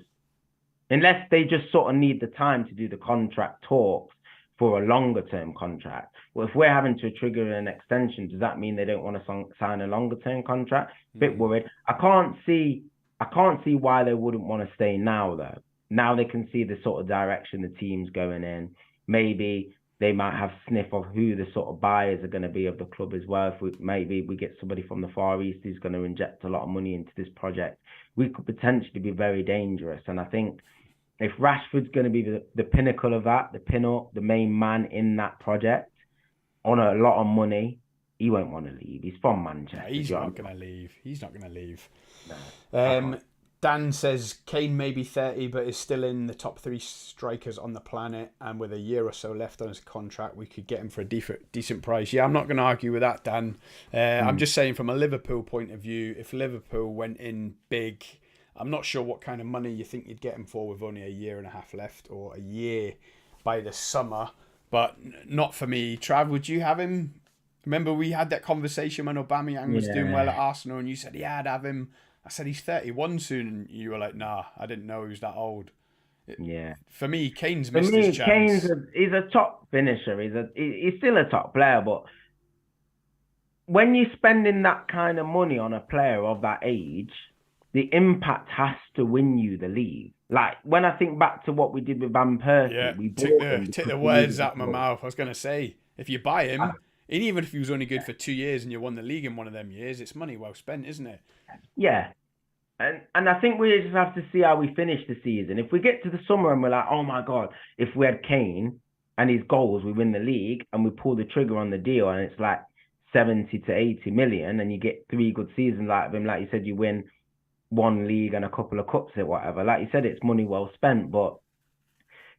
[SPEAKER 2] unless they just sort of need the time to do the contract talks for a longer term contract, well, if we're having to trigger an extension, does that mean they don't want to sign a longer term contract? Bit worried. I can't see why they wouldn't want to stay now, though. Now they can see the sort of direction the team's going in. Maybe they might have sniff of who the sort of buyers are going to be of the club as well. If maybe we get somebody from the Far East who's going to inject a lot of money into this project, we could potentially be very dangerous. And I think if Rashford's going to be the pinnacle of that, the pin-up, the main man in that project, on a lot of money, he won't want to leave. He's from Manchester.
[SPEAKER 1] No, he's not going to leave. He's not going to leave.
[SPEAKER 2] No,
[SPEAKER 1] Dan says Kane may be 30, but is still in the top 3 strikers on the planet. And with a year or so left on his contract, we could get him for a decent price. Yeah, I'm not going to argue with that, Dan. I'm just saying from a Liverpool point of view, if Liverpool went in big, I'm not sure what kind of money you think you'd get him for with only a year and a half left, or a year by the summer. But not for me. Trav, would you have him? Remember we had that conversation when Aubameyang was doing well at Arsenal, and you said, yeah, I'd have him. I said, he's 31 soon, and you were like, nah, I didn't know he was that old.
[SPEAKER 2] Yeah.
[SPEAKER 1] For me, Kane's missed his chance.
[SPEAKER 2] He's a top finisher. He's still a top player, but when you're spending that kind of money on a player of that age, the impact has to win you the league. Like, when I think back to what we did with Van Persie, we
[SPEAKER 1] take the words out of my mouth. I was going to say, if you buy him, and even if he was only good for 2 years and you won the league in one of them years, it's money well spent, isn't it?
[SPEAKER 2] Yeah. And I think we just have to see how we finish the season. If we get to the summer and we're like, oh my God, if we had Kane and his goals, we win the league, and we pull the trigger on the deal and it's like 70 to 80 million and you get 3 good seasons out of him, like you said, you win 1 league and a couple of cups or whatever. Like you said, it's money well spent, but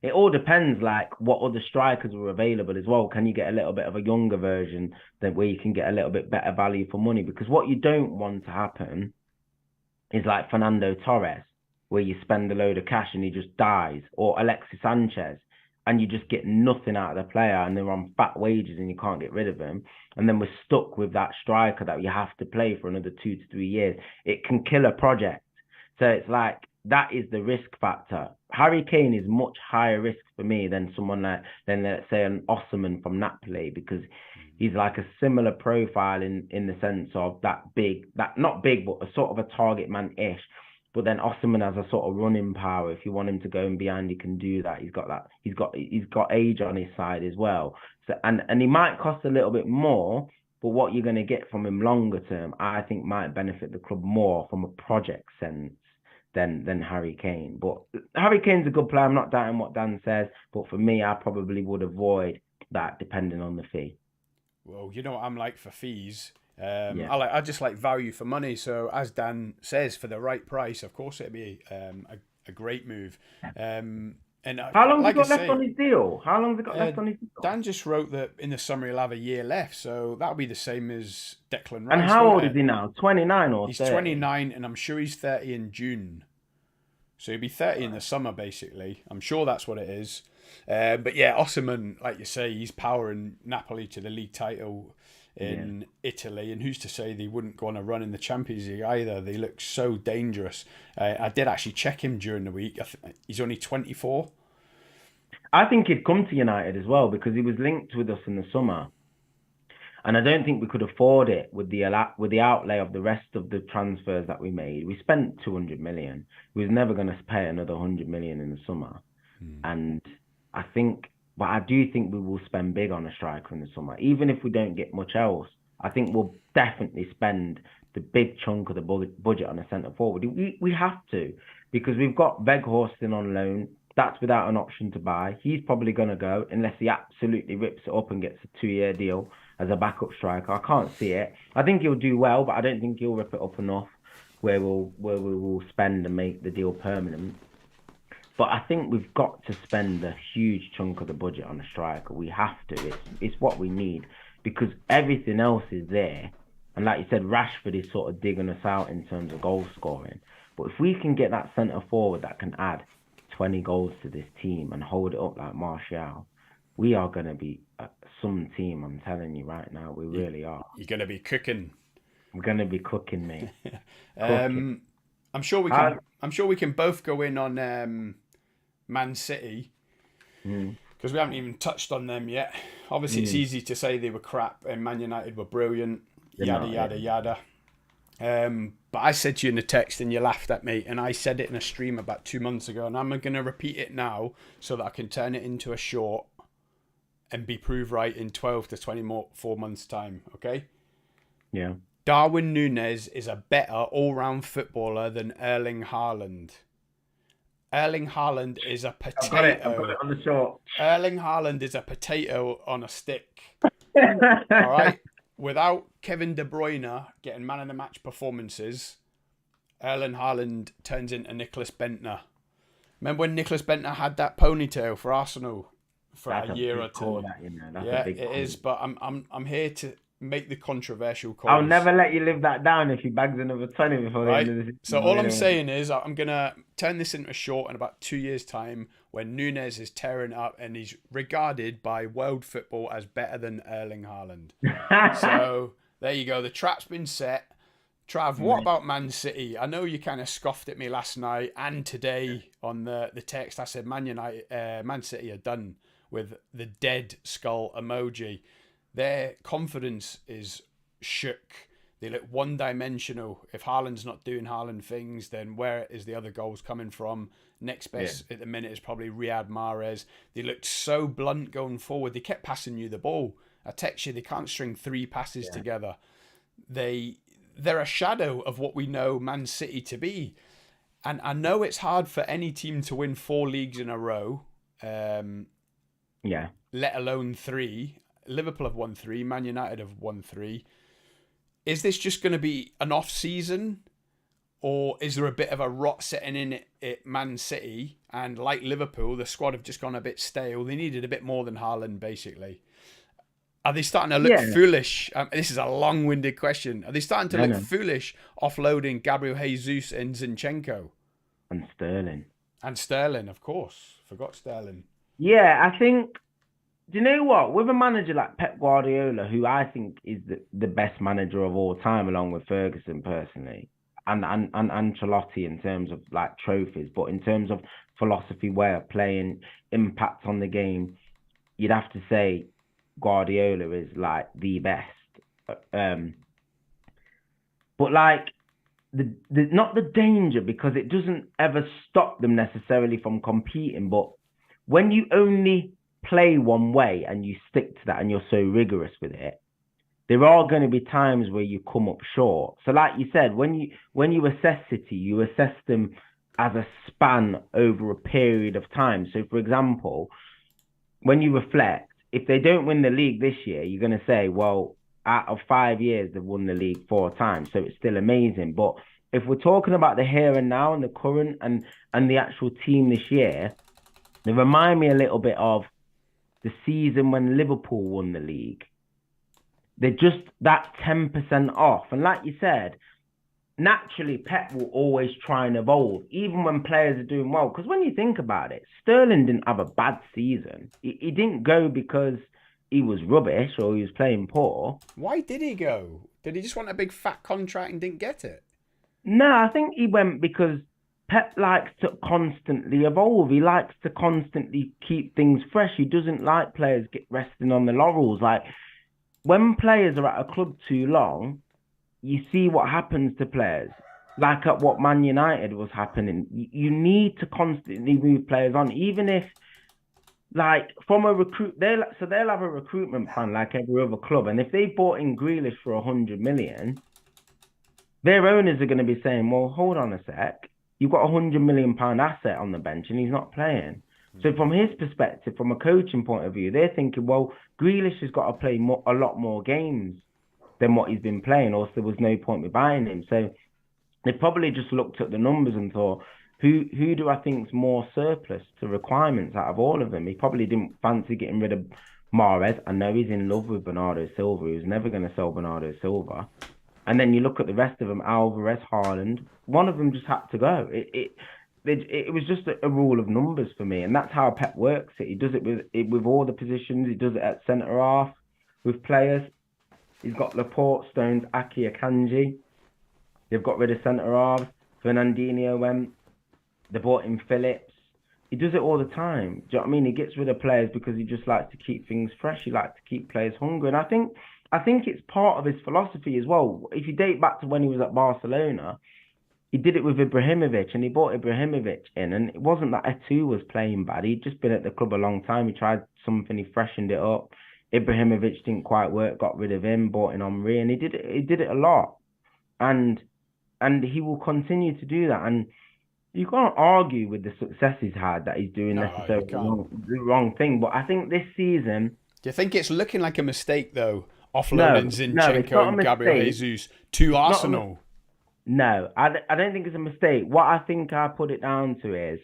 [SPEAKER 2] it all depends, like, what other strikers are available as well. Can you get a little bit of a younger version where you can get a little bit better value for money? Because what you don't want to happen is like Fernando Torres, where you spend a load of cash and he just dies, or Alexis Sanchez, and you just get nothing out of the player and they're on fat wages and you can't get rid of him. And then we're stuck with that striker that you have to play for another 2 to 3 years. It can kill a project. So it's like, that is the risk factor. Harry Kane is much higher risk for me than let's say an Osimhen from Napoli, because he's like a similar profile in the sense of that not big, but a sort of a target man-ish. But then Osimhen has a sort of running power. If you want him to go in behind, he can do that. He's got age on his side as well. So and he might cost a little bit more, but what you're going to get from him longer term, I think, might benefit the club more from a project sense than Harry Kane. But Harry Kane's a good player. I'm not doubting what Dan says, but for me, I probably would avoid that depending on the fee.
[SPEAKER 1] Well, you know what I'm like for fees. I just like value for money. So as Dan says, for the right price, of course it'd be a great move. And
[SPEAKER 2] how long has he got left on his deal? How long has he got left on his deal?
[SPEAKER 1] Dan just wrote that in the summer he'll have a year left, so that'll be the same as Declan Rice.
[SPEAKER 2] And how old is he now? 29 or 30?
[SPEAKER 1] He's 29, and I'm sure he's 30 in June. So he'll be 30 in the summer, basically. I'm sure that's what it is. But yeah, Osimhen, like you say, he's powering Napoli to the league title in Italy. And who's to say they wouldn't go on a run in the Champions League either? They look so dangerous. I did actually check him during the week. He's only 24.
[SPEAKER 2] I think he'd come to United as well, because he was linked with us in the summer. And I don't think we could afford it with the outlay of the rest of the transfers that we made. We spent 200 million. We was never going to pay another 100 million in the summer. And I do think we will spend big on a striker in the summer. Even if we don't get much else, I think we'll definitely spend the big chunk of the budget on a centre forward. We have to, because we've got Weghorst on loan. That's without an option to buy. He's probably going to go unless he absolutely rips it up and gets a 2-year deal as a backup striker. I can't see it. I think he'll do well, but I don't think he'll rip it up enough where we will spend and make the deal permanent. But I think we've got to spend a huge chunk of the budget on a striker. We have to. It's what we need, because everything else is there. And like you said, Rashford is sort of digging us out in terms of goal scoring. But if we can get that centre forward that can add 20 goals to this team and hold it up like Martial, we are going to be some team. I'm telling you right now, we really are.
[SPEAKER 1] You're going to be cooking.
[SPEAKER 2] I'm going to be cooking, mate.
[SPEAKER 1] I'm sure we can both go in on Man City, because we haven't even touched on them yet. Obviously, it's easy to say they were crap and Man United were brilliant. Yada. But I said to you in the text and you laughed at me, and I said it in a stream about 2 months ago, and I'm going to repeat it now so that I can turn it into a short. and be proved right in 12 to 24 months' time, okay?
[SPEAKER 2] Yeah.
[SPEAKER 1] Darwin Núñez is a better all-round footballer than Erling Haaland. Erling Haaland is a
[SPEAKER 2] I've got it
[SPEAKER 1] potato.
[SPEAKER 2] on the short.
[SPEAKER 1] Erling Haaland is a potato on a stick. All right? Without Kevin De Bruyne getting man of the match performances, Erling Haaland turns into Nicholas Bentner. Remember when Nicholas Bentner had that ponytail for Arsenal for a year or two? Yeah, it is. But I'm here to make the controversial calls.
[SPEAKER 2] I'll never let you live that down if he bags another 20 before the end of the season.
[SPEAKER 1] So all I'm saying is I'm going to turn this into a short in about 2 years' time when Núñez is tearing up and he's regarded by world football as better than Erling Haaland. So there you go. The trap's been set. Trav, what about Man City? I know you kind of scoffed at me last night and today on the text. I said Man City are done with the dead skull emoji. Their confidence is shook. They look one-dimensional. If Haaland's not doing Haaland things, then where is the other goals coming from? Next best at the minute is probably Riyad Mahrez. They looked so blunt going forward. They kept passing you the ball. I text you, they can't string 3 passes together. They're a shadow of what we know Man City to be. And I know it's hard for any team to win 4 leagues in a row. Let alone 3. Liverpool have won 3. Man United have won 3. Is this just going to be an off season? Or is there a bit of a rot setting in at Man City? And like Liverpool, the squad have just gone a bit stale. They needed a bit more than Haaland, basically. Are they starting to look foolish? This is a long-winded question. Are they starting to look foolish offloading Gabriel Jesus and Zinchenko?
[SPEAKER 2] And Sterling.
[SPEAKER 1] And Sterling, of course. Forgot Sterling.
[SPEAKER 2] Yeah, I think... Do you know what? With a manager like Pep Guardiola, who I think is the best manager of all time, along with Ferguson personally, and Ancelotti in terms of like trophies, but in terms of philosophy, way of playing, impact on the game, you'd have to say Guardiola is like the best. But like the not the danger, because it doesn't ever stop them necessarily from competing, but when you only play one way and you stick to that and you're so rigorous with it, there are going to be times where you come up short. So like you said, when you assess City, you assess them as a span over a period of time. So for example, when you reflect, if they don't win the league this year, you're going to say, well, out of 5 years, they've won the league 4 times. So it's still amazing. But if we're talking about the here and now and the current and the actual team this year, they remind me a little bit of the season when Liverpool won the league. They're just that 10% off. And like you said, naturally, Pep will always try and evolve, even when players are doing well. Because when you think about it, Sterling didn't have a bad season. He didn't go because he was rubbish or he was playing poor.
[SPEAKER 1] Why did he go? Did he just want a big fat contract and didn't get it?
[SPEAKER 2] No, I think he went because Pep likes to constantly evolve. He likes to constantly keep things fresh. He doesn't like players resting on the laurels. Like, when players are at a club too long, you see what happens to players. Like at what Man United was happening. You need to constantly move players on, even if, like, from a recruit, they'll have a recruitment plan like every other club. And if they bought in Grealish for 100 million, their owners are going to be saying, well, hold on a sec. You've got £100 million asset on the bench and he's not playing. So from his perspective, from a coaching point of view, they're thinking, well, Grealish has got to play a lot more games than what he's been playing, or so there was no point with buying him. So they probably just looked at the numbers and thought, who do I think is more surplus to requirements out of all of them? He probably didn't fancy getting rid of Mahrez. I know he's in love with Bernardo Silva. He was never going to sell Bernardo Silva. And then you look at the rest of them, Alvarez, Haaland, one of them just had to go. It was just a rule of numbers for me. And that's how Pep works it. He does it with all the positions. He does it at centre-half with players. He's got Laporte, Stones, Aki, Akanji. They've got rid of centre-halves. Fernandinho went. They bought in Phillips. He does it all the time. Do you know what I mean? He gets rid of players because he just likes to keep things fresh. He likes to keep players hungry. And I think it's part of his philosophy as well. If you date back to when he was at Barcelona, he did it with Ibrahimovic, and he brought Ibrahimovic in, and it wasn't that Etu was playing bad. He'd just been at the club a long time. He tried something, he freshened it up. Ibrahimovic didn't quite work, got rid of him, brought in Henry, and he did it a lot. And he will continue to do that. And you can't argue with the success he's had that he's doing
[SPEAKER 1] No, you
[SPEAKER 2] necessarily
[SPEAKER 1] can't.
[SPEAKER 2] the wrong thing. But I think this season,
[SPEAKER 1] Do you think it's looking like a mistake though? Offloading
[SPEAKER 2] no, it's
[SPEAKER 1] Zinchenko
[SPEAKER 2] not a
[SPEAKER 1] and Gabriel
[SPEAKER 2] mistake.
[SPEAKER 1] Jesus to
[SPEAKER 2] It's not a,
[SPEAKER 1] Arsenal.
[SPEAKER 2] no, I don't think it's a mistake. What I think I put it down to is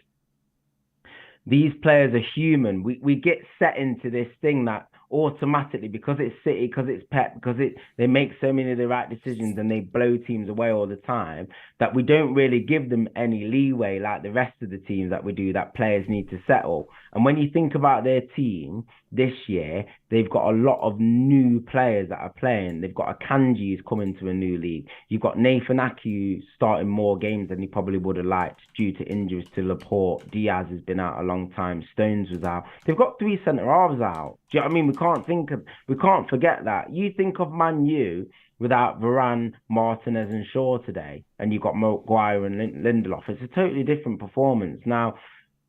[SPEAKER 2] these players are human. We get set into this thing that automatically, because it's City, because it's Pep, because they make so many of the right decisions and they blow teams away all the time, that we don't really give them any leeway like the rest of the teams that we do, that players need to settle. And when you think about their team this year, they've got a lot of new players that are playing. They've got Akanji who's coming to a new league. You've got Nathan Ake starting more games than he probably would have liked due to injuries to Laporte. Diaz has been out a long time. Stones was out. They've got 3 centre halves out. Do you know what I mean? We can't forget that. You think of Man U without Varane, Martinez, and Shaw today, and you've got Maguire and Lindelof. It's a totally different performance. Now,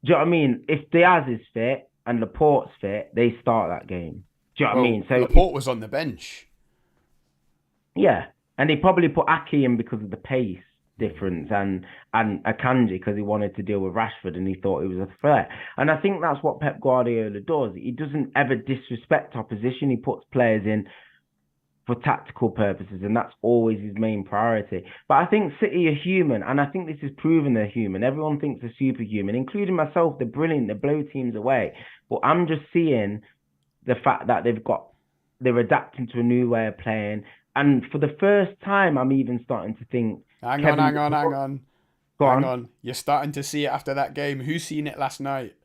[SPEAKER 2] do you know what I mean? If Diaz is fit and Laporte's fit, they start that game. Do you know what I mean? So
[SPEAKER 1] Laporte was on the bench.
[SPEAKER 2] yeah, and he probably put Ake in because of the pace difference, and Akanji because he wanted to deal with Rashford and he thought it was a threat. And I think that's what Pep Guardiola does. He doesn't ever disrespect opposition. He puts players in for tactical purposes, and that's always his main priority. But I think City are human, and I think this is proven they're human. Everyone thinks they're superhuman, including myself. They're brilliant. They blow teams away. But I'm just seeing the fact that they're adapting to a new way of playing. And for the first time, I'm even starting to think.
[SPEAKER 1] Hang on.
[SPEAKER 2] Go on.
[SPEAKER 1] You're starting to see it after that game. Who's seen it last night?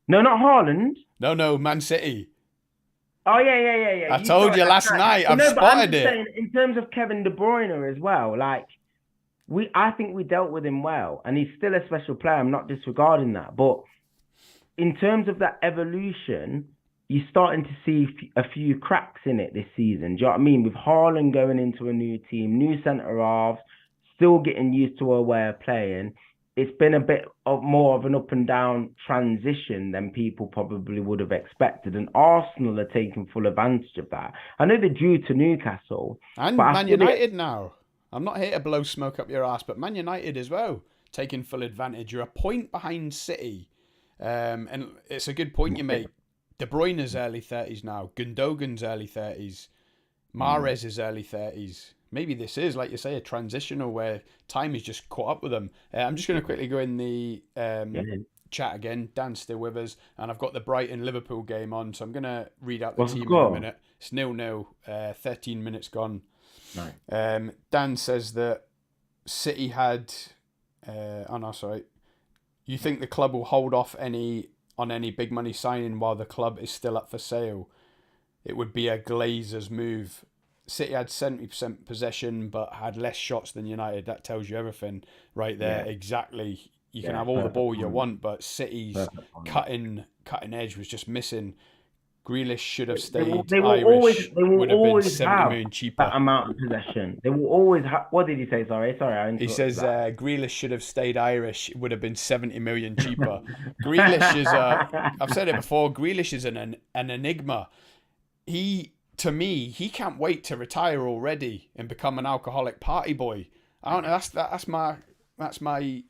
[SPEAKER 2] No, not Haaland.
[SPEAKER 1] No, Man City.
[SPEAKER 2] Oh yeah.
[SPEAKER 1] I told you last night. I've spotted it.
[SPEAKER 2] Saying, in terms of Kevin De Bruyne as well, like I think we dealt with him well, and he's still a special player. I'm not disregarding that, but in terms of that evolution, you're starting to see a few cracks in it this season. Do you know what I mean? With Haaland going into a new team, new centre halves, still getting used to a way of playing. It's been a bit more of an up and down transition than people probably would have expected. And Arsenal are taking full advantage of that. I know they drew to Newcastle.
[SPEAKER 1] And Man United now. I'm not here to blow smoke up your ass, but Man United as well, taking full advantage. You're a point behind City. And it's a good point you make. De Bruyne's early 30s now. Gundogan's early 30s. Mahrez is early 30s. Maybe this is, like you say, a transitional where time has just caught up with them. I'm just going to quickly go in the chat again. Dan's still with us, and I've got the Brighton Liverpool game on, so I'm going to read out the team in a minute. It's 0-0, 13 minutes gone.
[SPEAKER 2] Right.
[SPEAKER 1] Dan says that City had... You think the club will hold off on any big money signing while the club is still up for sale? It would be a Glazers move. City had 70% possession but had less shots than United. That tells you everything right there. Yeah. Exactly. You can have all the ball you want, but City's cutting edge was just missing. Grealish should have stayed Irish. Would have been 70 million cheaper.
[SPEAKER 2] That amount of possession. They will always have. What did he say? Sorry.
[SPEAKER 1] He says Grealish should have stayed Irish. It would have been 70 million cheaper. Grealish is I've said it before. Grealish is an enigma. To me, he can't wait to retire already and become an alcoholic party boy. I don't know. That's my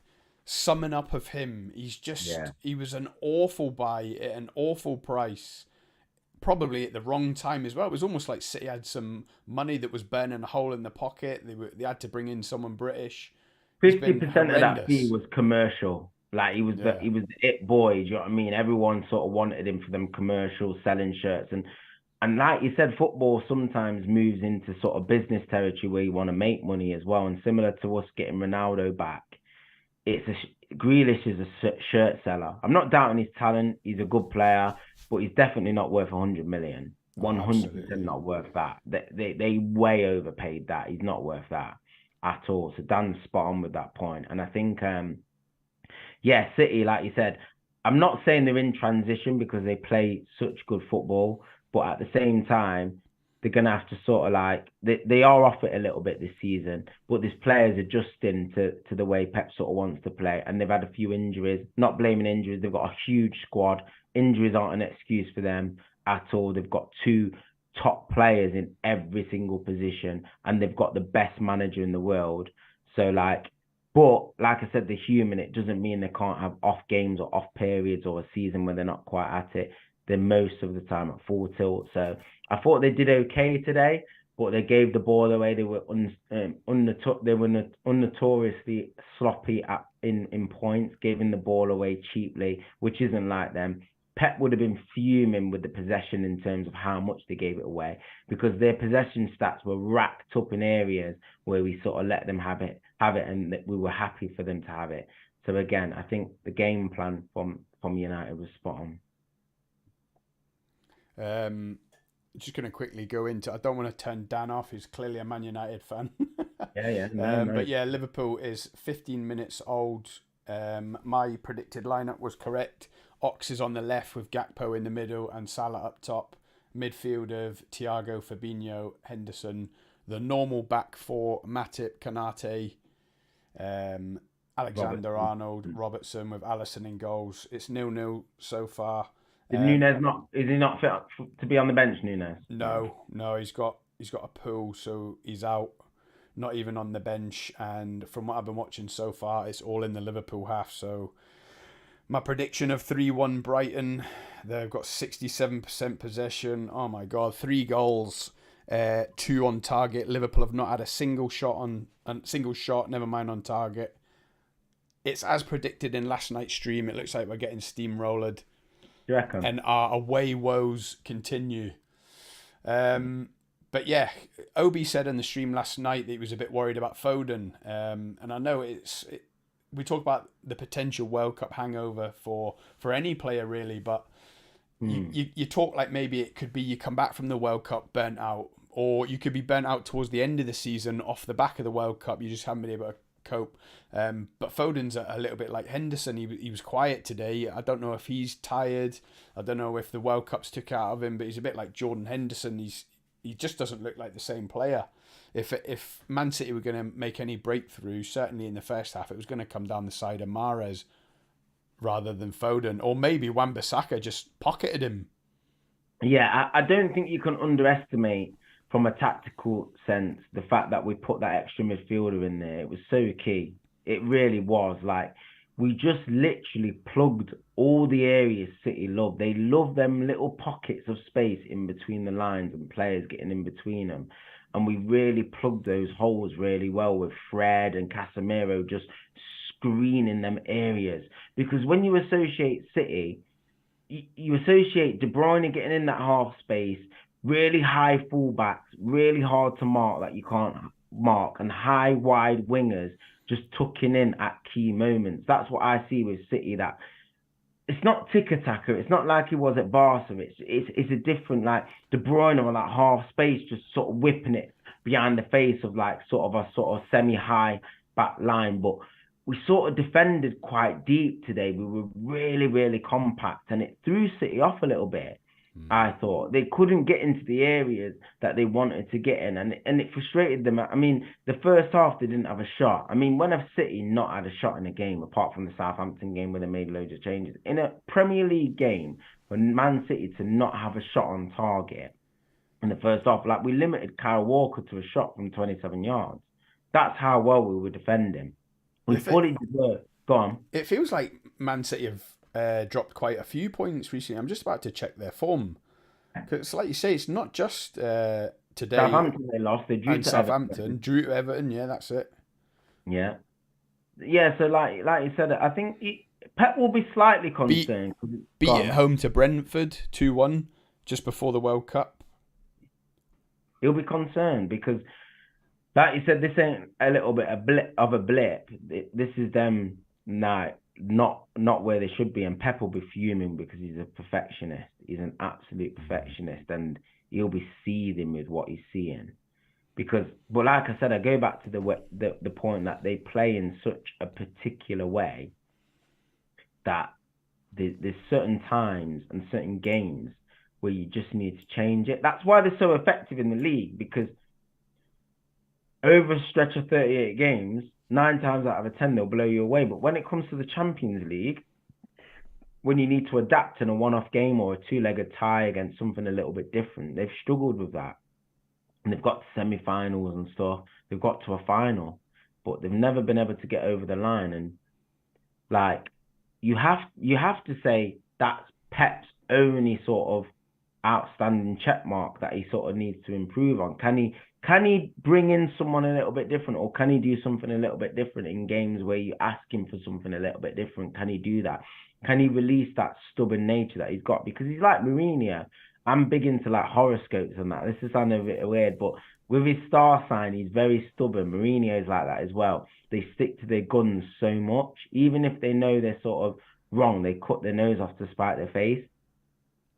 [SPEAKER 1] summing up of him. He was an awful buy at an awful price, probably at the wrong time as well. It was almost like City had some money that was burning a hole in the pocket. They had to bring in someone British.
[SPEAKER 2] 50% of that fee was commercial. Like he was the it boy. Do you know what I mean? Everyone sort of wanted him for them commercials, selling shirts and like you said, football sometimes moves into sort of business territory where you want to make money as well. And similar to us getting Ronaldo back, Grealish is a shirt seller. I'm not doubting his talent. He's a good player, but he's definitely not worth 100 million. 100% not worth that. They way overpaid that. He's not worth that at all. So Dan's spot on with that point. And I think, City, like you said, I'm not saying they're in transition because they play such good football. But at the same time, they're going to have to sort of like, they are off it a little bit this season, but there's players adjusting to the way Pep sort of wants to play. And they've had a few injuries, not blaming injuries. They've got a huge squad. Injuries aren't an excuse for them at all. They've got two top players in every single position, and they've got the best manager in the world. So like, but like I said, they're human. It doesn't mean they can't have off games or off periods or a season where they're not quite at it. They're most of the time at full tilt. So I thought they did okay today, but they gave the ball away. They were unnotoriously sloppy in points, giving the ball away cheaply, which isn't like them. Pep would have been fuming with the possession in terms of how much they gave it away, because their possession stats were racked up in areas where we sort of let them have it, and that we were happy for them to have it. So again, I think the game plan from United was spot
[SPEAKER 1] on. Just going to quickly go into. I don't want to turn Dan off. He's clearly a Man United fan.
[SPEAKER 2] Yeah.
[SPEAKER 1] But yeah, Liverpool is 15 minutes old. My predicted lineup was correct. Ox is on the left with Gakpo in the middle and Salah up top. Midfield of Thiago, Fabinho, Henderson. The normal back four: Matip, Kanate, Alexander-Arnold, Robertson with Alisson in goals. It's 0-0 so far.
[SPEAKER 2] Is Nunez not? Is he not fit to be on the bench? Nunez?
[SPEAKER 1] No. He's got a pull, so he's out. Not even on the bench. And from what I've been watching so far, it's all in the Liverpool half. So my prediction of 3-1 Brighton. They've got 67% possession. Oh my God, 3 goals, 2 on target. Liverpool have not had a single shot. Never mind on target. It's as predicted in last night's stream. It looks like we're getting steamrolled.
[SPEAKER 2] You reckon?
[SPEAKER 1] And our away woes continue. But yeah, Obi said in the stream last night that he was a bit worried about Foden. And I know we talk about the potential World Cup hangover for any player really, but you talk like maybe it could be you come back from the World Cup burnt out, or you could be burnt out towards the end of the season off the back of the World Cup. You just haven't been able to cope. But Foden's a little bit like Henderson. He was quiet today. I don't know if he's tired. I don't know if the World Cup's took out of him, but he's a bit like Jordan Henderson. He just doesn't look like the same player. If Man City were going to make any breakthrough, certainly in the first half, it was going to come down the side of Mahrez rather than Foden, or maybe Wan-Bissaka just pocketed him.
[SPEAKER 2] Yeah, I don't think you can underestimate, from a tactical sense, the fact that we put that extra midfielder in there. It was so key. It really was. Like, we just literally plugged all the areas City love. They love them little pockets of space in between the lines and players getting in between them. And we really plugged those holes really well with Fred and Casemiro just screening them areas. Because when you associate City, you associate De Bruyne getting in that half space, really high fullbacks, really hard to mark that you can't mark, and high wide wingers just tucking in at key moments. That's what I see with City. That it's not tiki-taka. It's not like it was at Barca. It's a different, like De Bruyne on that half space, just sort of whipping it behind the face of like sort of semi-high back line. But we sort of defended quite deep today. We were really, really compact, and it threw City off a little bit. I thought they couldn't get into the areas that they wanted to get in, and it frustrated them. I mean, the first half they didn't have a shot. I mean, when have City not had a shot in a game, apart from the Southampton game where they made loads of changes? In a Premier League game, for Man City to not have a shot on target in the first half, like we limited Kyle Walker to a shot from 27 yards. That's how well we were defending. We fully deserved. Go on.
[SPEAKER 1] It feels like Man City have dropped quite a few points recently. I'm just about to check their form. Because like you say, it's not just today.
[SPEAKER 2] Southampton they lost. They drew
[SPEAKER 1] to Southampton. Drew to Everton. Yeah, that's it.
[SPEAKER 2] Yeah. So like you said, I think Pep will be slightly concerned.
[SPEAKER 1] Beat it home to Brentford 2-1 just before the World Cup.
[SPEAKER 2] He'll be concerned because, like you said, this ain't a little bit of a blip. This is them now. Not where they should be, and Pep will be fuming because he's a perfectionist. He's an absolute perfectionist, and he'll be seething with what he's seeing. But like I said, I go back to the point that they play in such a particular way that there's certain times and certain games where you just need to change it. That's why they're so effective in the league, because over a stretch of 38 games, 9 times out of 10, they'll blow you away. But when it comes to the Champions League, when you need to adapt in a one-off game or a two-legged tie against something a little bit different, they've struggled with that. And they've got to semi-finals and stuff. They've got to a final, but they've never been able to get over the line. And like, you have to say that's Pep's only sort of outstanding check mark that he sort of needs to improve on. Can he bring in someone a little bit different, or can he do something a little bit different in games where you ask him for something a little bit different? Can he do that? Can he release that stubborn nature that he's got? Because he's like Mourinho. I'm big into like horoscopes and that. This is sounding a bit weird, but with his star sign, he's very stubborn. Mourinho's like that as well. They stick to their guns so much. Even if they know they're sort of wrong, they cut their nose off to spite their face.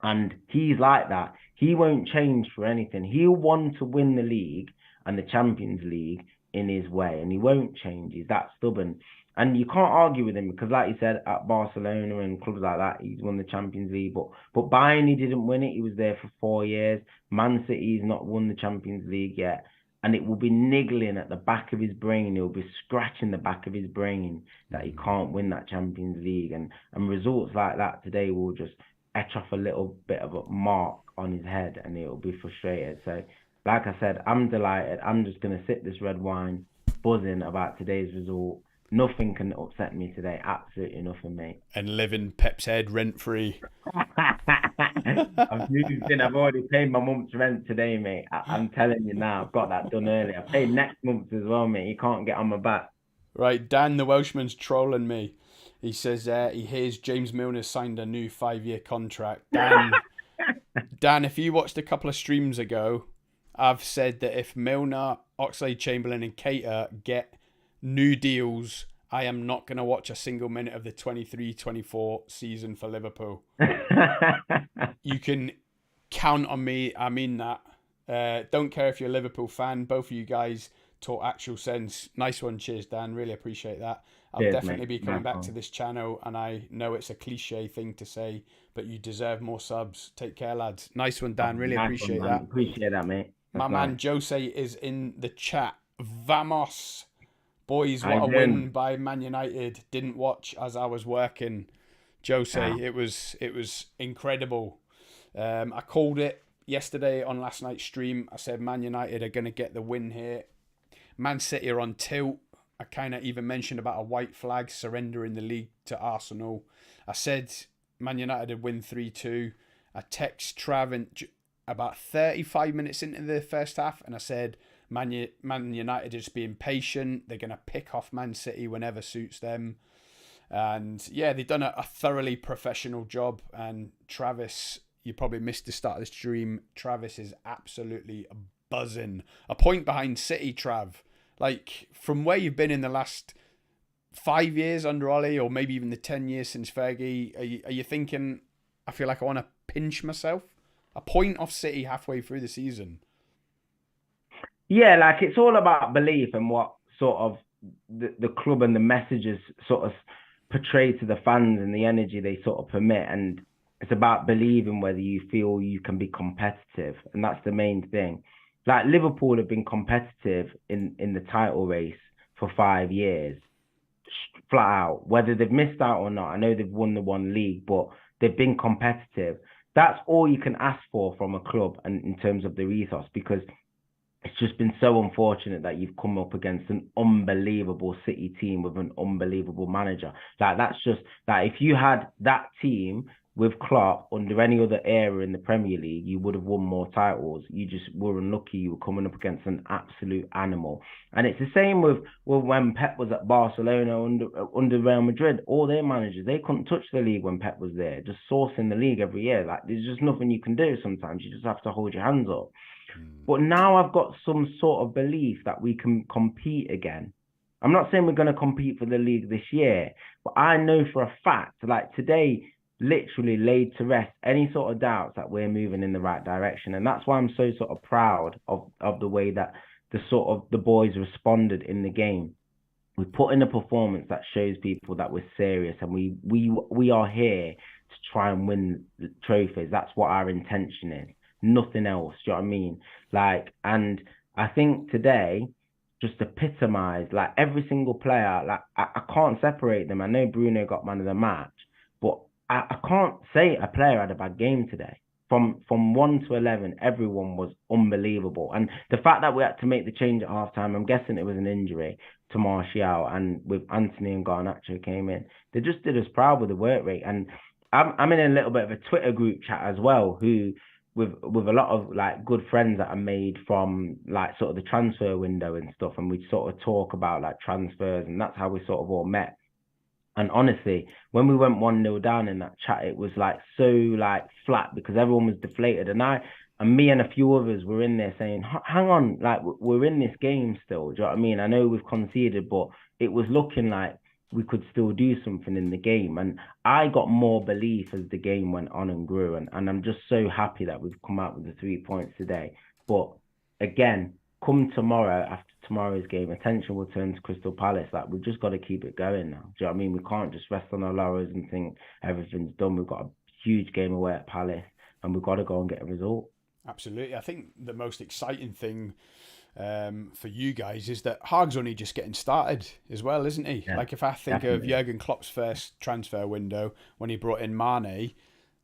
[SPEAKER 2] And he's like that. He won't change for anything. He'll want to win the league and the Champions League in his way, and he won't change. He's that stubborn. And you can't argue with him, because like you said, at Barcelona and clubs like that, he's won the Champions League. But Bayern, he didn't win it. He was there for 4 years. Man City's not won the Champions League yet. And it will be niggling at the back of his brain. He'll be scratching the back of his brain that he can't win that Champions League. And results like that today will just etch off a little bit of a mark on his head, and he'll be frustrated. So, like I said, I'm delighted. I'm just going to sip this red wine, buzzing about today's result. Nothing can upset me today. Absolutely nothing, mate.
[SPEAKER 1] And live in Pep's head rent-free.
[SPEAKER 2] I've moved in. I've already paid my month's rent today, mate. I'm telling you now. I've got that done early. I paid next month as well, mate. You can't get on my back.
[SPEAKER 1] Right, Dan the Welshman's trolling me. He says he hears James Milner signed a new 5-year contract. Dan, if you watched a couple of streams ago, I've said that if Milner, Oxlade-Chamberlain and Keita get new deals, I am not going to watch a single minute of the 23-24 season for Liverpool. You can count on me. I mean that. Don't care if you're a Liverpool fan. Both of you guys talk actual sense. Nice one. Cheers, Dan. Really appreciate that. I'll definitely be coming back to this channel, and I know it's a cliche thing to say, but you deserve more subs. Take care, lads. Nice one, Dan. Really appreciate that.
[SPEAKER 2] Appreciate that, mate.
[SPEAKER 1] My man Jose is in the chat. Vamos. Boys, what a win by Man United. Didn't watch as I was working. Jose, it was incredible. I called it yesterday on last night's stream. I said Man United are going to get the win here. Man City are on tilt. I kind of even mentioned about a white flag surrendering the league to Arsenal. I said Man United would win 3-2. I text Trav about 35 minutes into the first half, and I said Man United are just being patient. They're going to pick off Man City whenever suits them. And yeah, they've done a thoroughly professional job. And Travis, you probably missed the start of the stream. Travis is absolutely buzzing. A point behind City, Trav. Like, from where you've been in the last 5 years under Ollie, or maybe even the 10 years since Fergie, are you thinking, I feel like I want to pinch myself? A point off City halfway through the season.
[SPEAKER 2] Yeah, like, it's all about belief and what sort of the club and the messages sort of portray to the fans and the energy they sort of permit. And it's about believing whether you feel you can be competitive. And that's the main thing. Like, Liverpool have been competitive in the title race for 5 years, flat out. Whether they've missed out or not, I know they've won the one league, but they've been competitive. That's all you can ask for from a club, and in terms of their ethos, because it's just been so unfortunate that you've come up against an unbelievable City team with an unbelievable manager. Like, that's just that. If you had that team with Klopp under any other era in the Premier League, you would have won more titles. You just were unlucky. You were coming up against an absolute animal. And it's the same with when Pep was at Barcelona under Real Madrid. All their managers, they couldn't touch the league when Pep was there, just sourcing the league every year. Like, there's just nothing you can do sometimes. You just have to hold your hands up. But now I've got some sort of belief that we can compete again. I'm not saying we're going to compete for the league this year, but I know for a fact, like, today literally laid to rest any sort of doubts that we're moving in the right direction. And that's why I'm so sort of proud of the way that the boys responded in the game. we put in a performance that shows people that we're serious and we are here to try and win trophies. That's what our intention is. Nothing else. Do you know what I mean? Like, and I think today just epitomized like every single player. Like, I can't separate them. I know Bruno got man of the match, but I can't say a player had a bad game today. From 1 to 11, everyone was unbelievable. And the fact that we had to make the change at halftime, I'm guessing it was an injury to Martial, and with Anthony and Garnacho came in, they just did us proud with the work rate. And I'm in a little bit of a Twitter group chat as well, who with a lot of like good friends that I made from like sort of the transfer window and stuff, and we sort of talk about like transfers, and that's how we sort of all met. And honestly, when we went 1-0 down in that chat, it was like so like flat because everyone was deflated. And me and a few others were in there saying, hang on, like we're in this game still. Do you know what I mean? I know we've conceded, but it was looking like we could still do something in the game. And I got more belief as the game went on and grew. And I'm just so happy that we've come out with the 3 points today. But again, come tomorrow, after tomorrow's game, attention will turn to Crystal Palace. Like, we've just got to keep it going now. Do you know what I mean? We can't just rest on our laurels and think everything's done. We've got a huge game away at Palace, and we've got to go and get a result.
[SPEAKER 1] Absolutely. I think the most exciting thing for you guys is that Haag's only just getting started as well, isn't he?
[SPEAKER 2] Yeah,
[SPEAKER 1] like, if I think
[SPEAKER 2] definitely.
[SPEAKER 1] of Jurgen Klopp's first transfer window when he brought in Mane,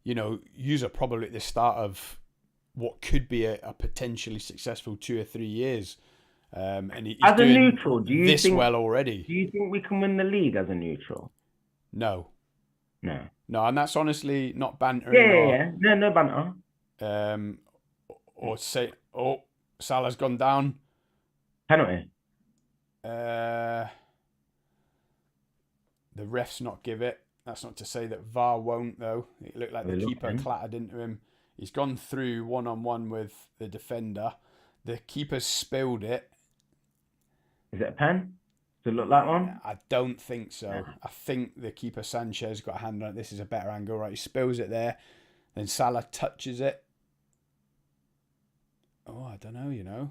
[SPEAKER 1] yous are probably at the start of what could be a potentially successful 2 or 3 years. And he's
[SPEAKER 2] As a
[SPEAKER 1] doing
[SPEAKER 2] neutral,
[SPEAKER 1] this well already.
[SPEAKER 2] do you think we can win the league as a neutral?
[SPEAKER 1] No.
[SPEAKER 2] No.
[SPEAKER 1] No, and that's honestly not
[SPEAKER 2] Yeah,
[SPEAKER 1] bantering
[SPEAKER 2] yeah, yeah. No, no banter.
[SPEAKER 1] um, or say, oh, Salah's gone down.
[SPEAKER 2] Penalty.
[SPEAKER 1] Uh, the refs not give it. That's not to say that VAR won't, though. It looked like the keeper clattered into him. He's gone through one-on-one with the defender. The keeper spilled it.
[SPEAKER 2] Is it a pen? Does it look like one?
[SPEAKER 1] I don't think so.
[SPEAKER 2] No.
[SPEAKER 1] I think the keeper Sanchez got a hand on it. This is a better angle, right? He spills it there. Then Salah touches it. Oh, I don't know.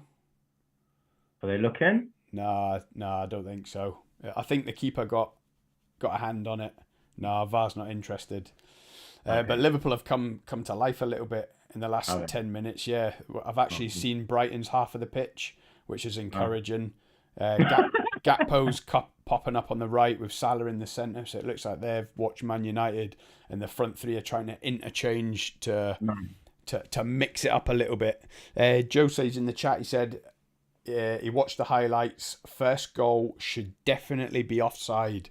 [SPEAKER 2] Are they looking?
[SPEAKER 1] No, I don't think so. I think the keeper got a hand on it. No, VAR's not interested.
[SPEAKER 2] Okay.
[SPEAKER 1] But Liverpool have come to life a little bit in the last
[SPEAKER 2] Okay.
[SPEAKER 1] 10 minutes. Yeah, I've actually seen Brighton's half of the pitch, which is encouraging. Gakpo's popping up on the right with Salah in the centre, so it looks like they've watched Man United, and the front three are trying to interchange to mix it up a little bit. Joe says in the chat, he said he watched the highlights. First goal should definitely be offside.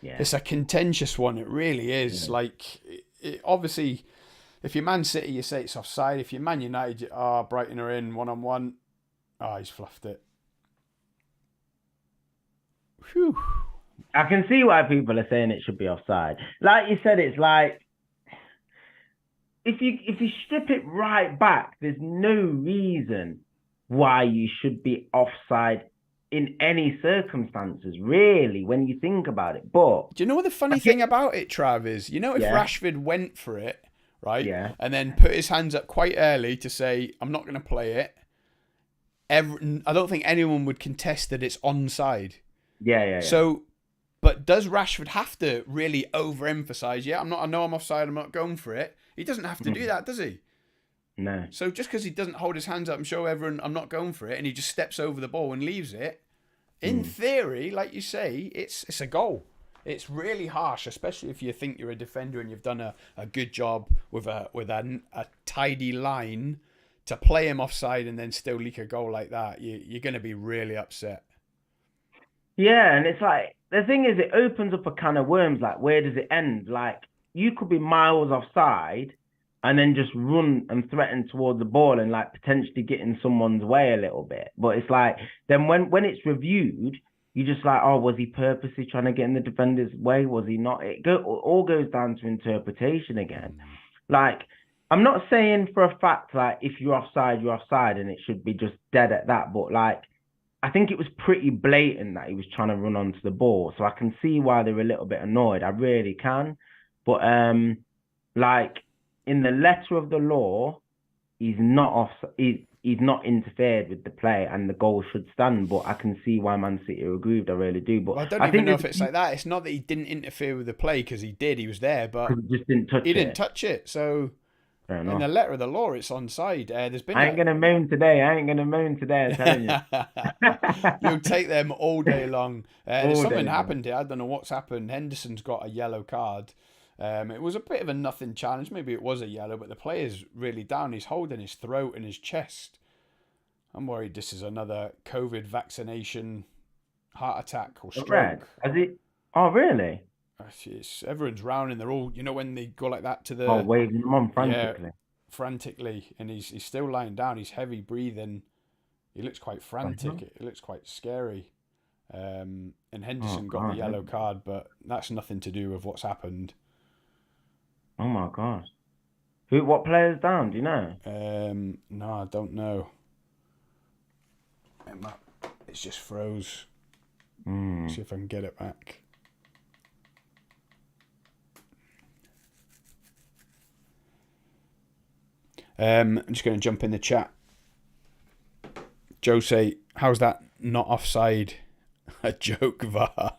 [SPEAKER 2] Yeah.
[SPEAKER 1] It's a contentious one. It really is.
[SPEAKER 2] Yeah.
[SPEAKER 1] Like, obviously, if you're Man City, you say it's offside. If you're Man United, Brighton are in one-on-one. He's fluffed it. Whew.
[SPEAKER 2] I can see why people are saying it should be offside. Like you said, it's like if you strip it right back, there's no reason why you should be offside in any circumstances, really, when you think about it. But
[SPEAKER 1] do you know what the funny thing about it, Trav, is? If Rashford went for it, right, and then put his hands up quite early to say, I'm not going to play it, I don't think anyone would contest that it's onside.
[SPEAKER 2] Yeah.
[SPEAKER 1] So, but does Rashford have to really overemphasize? Yeah, I know I'm offside. I'm not going for it. He doesn't have to do that, does he?
[SPEAKER 2] No.
[SPEAKER 1] So just because he doesn't hold his hands up and show everyone I'm not going for it, and he just steps over the ball and leaves it, in theory, like you say, it's a goal. It's really harsh, especially if you think you're a defender and you've done a good job with a tidy line to play him offside and then still leak a goal like that. You're going to be really upset.
[SPEAKER 2] Yeah, and it's like, the thing is, it opens up a can of worms. Like, where does it end? Like, you could be miles offside and then just run and threaten towards the ball and like potentially get in someone's way a little bit. But it's like, then when it's reviewed, you just like, oh, was he purposely trying to get in the defender's way? Was he not? All goes down to interpretation again. Like, I'm not saying for a fact, like, if you're offside and it should be just dead at that. But like, I think it was pretty blatant that he was trying to run onto the ball. So I can see why they were a little bit annoyed. I really can. But like, in the letter of the law, he's not off. he's not interfered with the play, and the goal should stand. But I can see why Man City are aggrieved. I really do. But
[SPEAKER 1] Well, I don't
[SPEAKER 2] I
[SPEAKER 1] even
[SPEAKER 2] think
[SPEAKER 1] know
[SPEAKER 2] there's
[SPEAKER 1] if it's like that. It's not that he didn't interfere with the play, because he did. He was there, but
[SPEAKER 2] because he just didn't touch
[SPEAKER 1] he didn't
[SPEAKER 2] it.
[SPEAKER 1] touch it. So
[SPEAKER 2] Fair
[SPEAKER 1] in the
[SPEAKER 2] enough.
[SPEAKER 1] letter of the law, it's onside. There's been
[SPEAKER 2] I ain't
[SPEAKER 1] a
[SPEAKER 2] gonna moan today. I ain't gonna moan today. I'm telling you.
[SPEAKER 1] You'll take them all day long. There's
[SPEAKER 2] All
[SPEAKER 1] something
[SPEAKER 2] day long.
[SPEAKER 1] happened here. I don't know what's happened. Henderson's got a yellow card. It was a bit of a nothing challenge. Maybe it was a yellow, but the player's really down. He's holding his throat and his chest. I'm worried this is another COVID vaccination, heart attack or
[SPEAKER 2] Red.
[SPEAKER 1] stroke.
[SPEAKER 2] Has it? Oh, really?
[SPEAKER 1] Everyone's round and they're all, when they go like that to
[SPEAKER 2] Oh,
[SPEAKER 1] the,
[SPEAKER 2] waving them on
[SPEAKER 1] yeah,
[SPEAKER 2] frantically.
[SPEAKER 1] frantically. And he's still lying down. He's heavy breathing. He looks quite frantic.
[SPEAKER 2] Uh-huh.
[SPEAKER 1] It looks quite scary. And
[SPEAKER 2] Oh,
[SPEAKER 1] Henderson got the
[SPEAKER 2] God.
[SPEAKER 1] yellow card, but that's nothing to do with what's happened.
[SPEAKER 2] Oh, my God. What player's down? Do you know?
[SPEAKER 1] No, I don't know. It's just froze. See if I can get it back. I'm just going to jump in the chat. Jose, how's that not offside? A joke, VAR.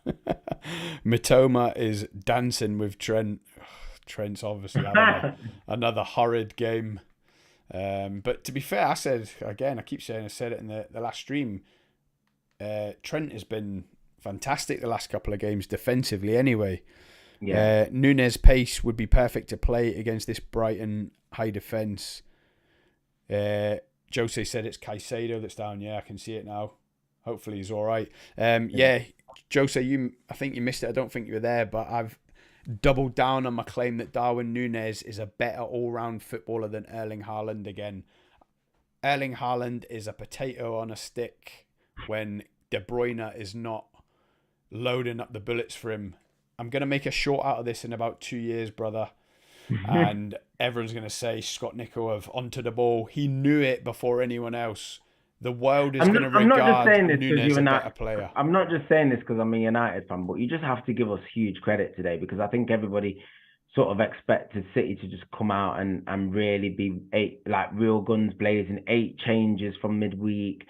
[SPEAKER 1] Mitoma is dancing with Trent. Trent's obviously having another horrid game. But to be fair, I said it in the last stream. Trent has been fantastic the last couple of games defensively anyway.
[SPEAKER 2] Yeah.
[SPEAKER 1] Nunes' pace would be perfect to play against this Brighton high defence. Jose said it's Caicedo that's down. Yeah, I can see it now. Hopefully he's all right. Yeah, Jose, I think you missed it. I don't think you were there, but I've doubled down on my claim that Darwin Nunes is a better all-round footballer than Erling Haaland again. Erling Haaland is a potato on a stick when De Bruyne is not loading up the bullets for him. I'm going to make a short out of this in about 2 years, brother. And everyone's going to say Scott Nicolov onto the ball. He knew it before anyone else. The world is going to regard Nunes a better player.
[SPEAKER 2] I'm not just saying this because I'm a United fan, but you just have to give us huge credit today, because I think everybody sort of expected City to just come out and really be real guns blazing, 8 changes from midweek,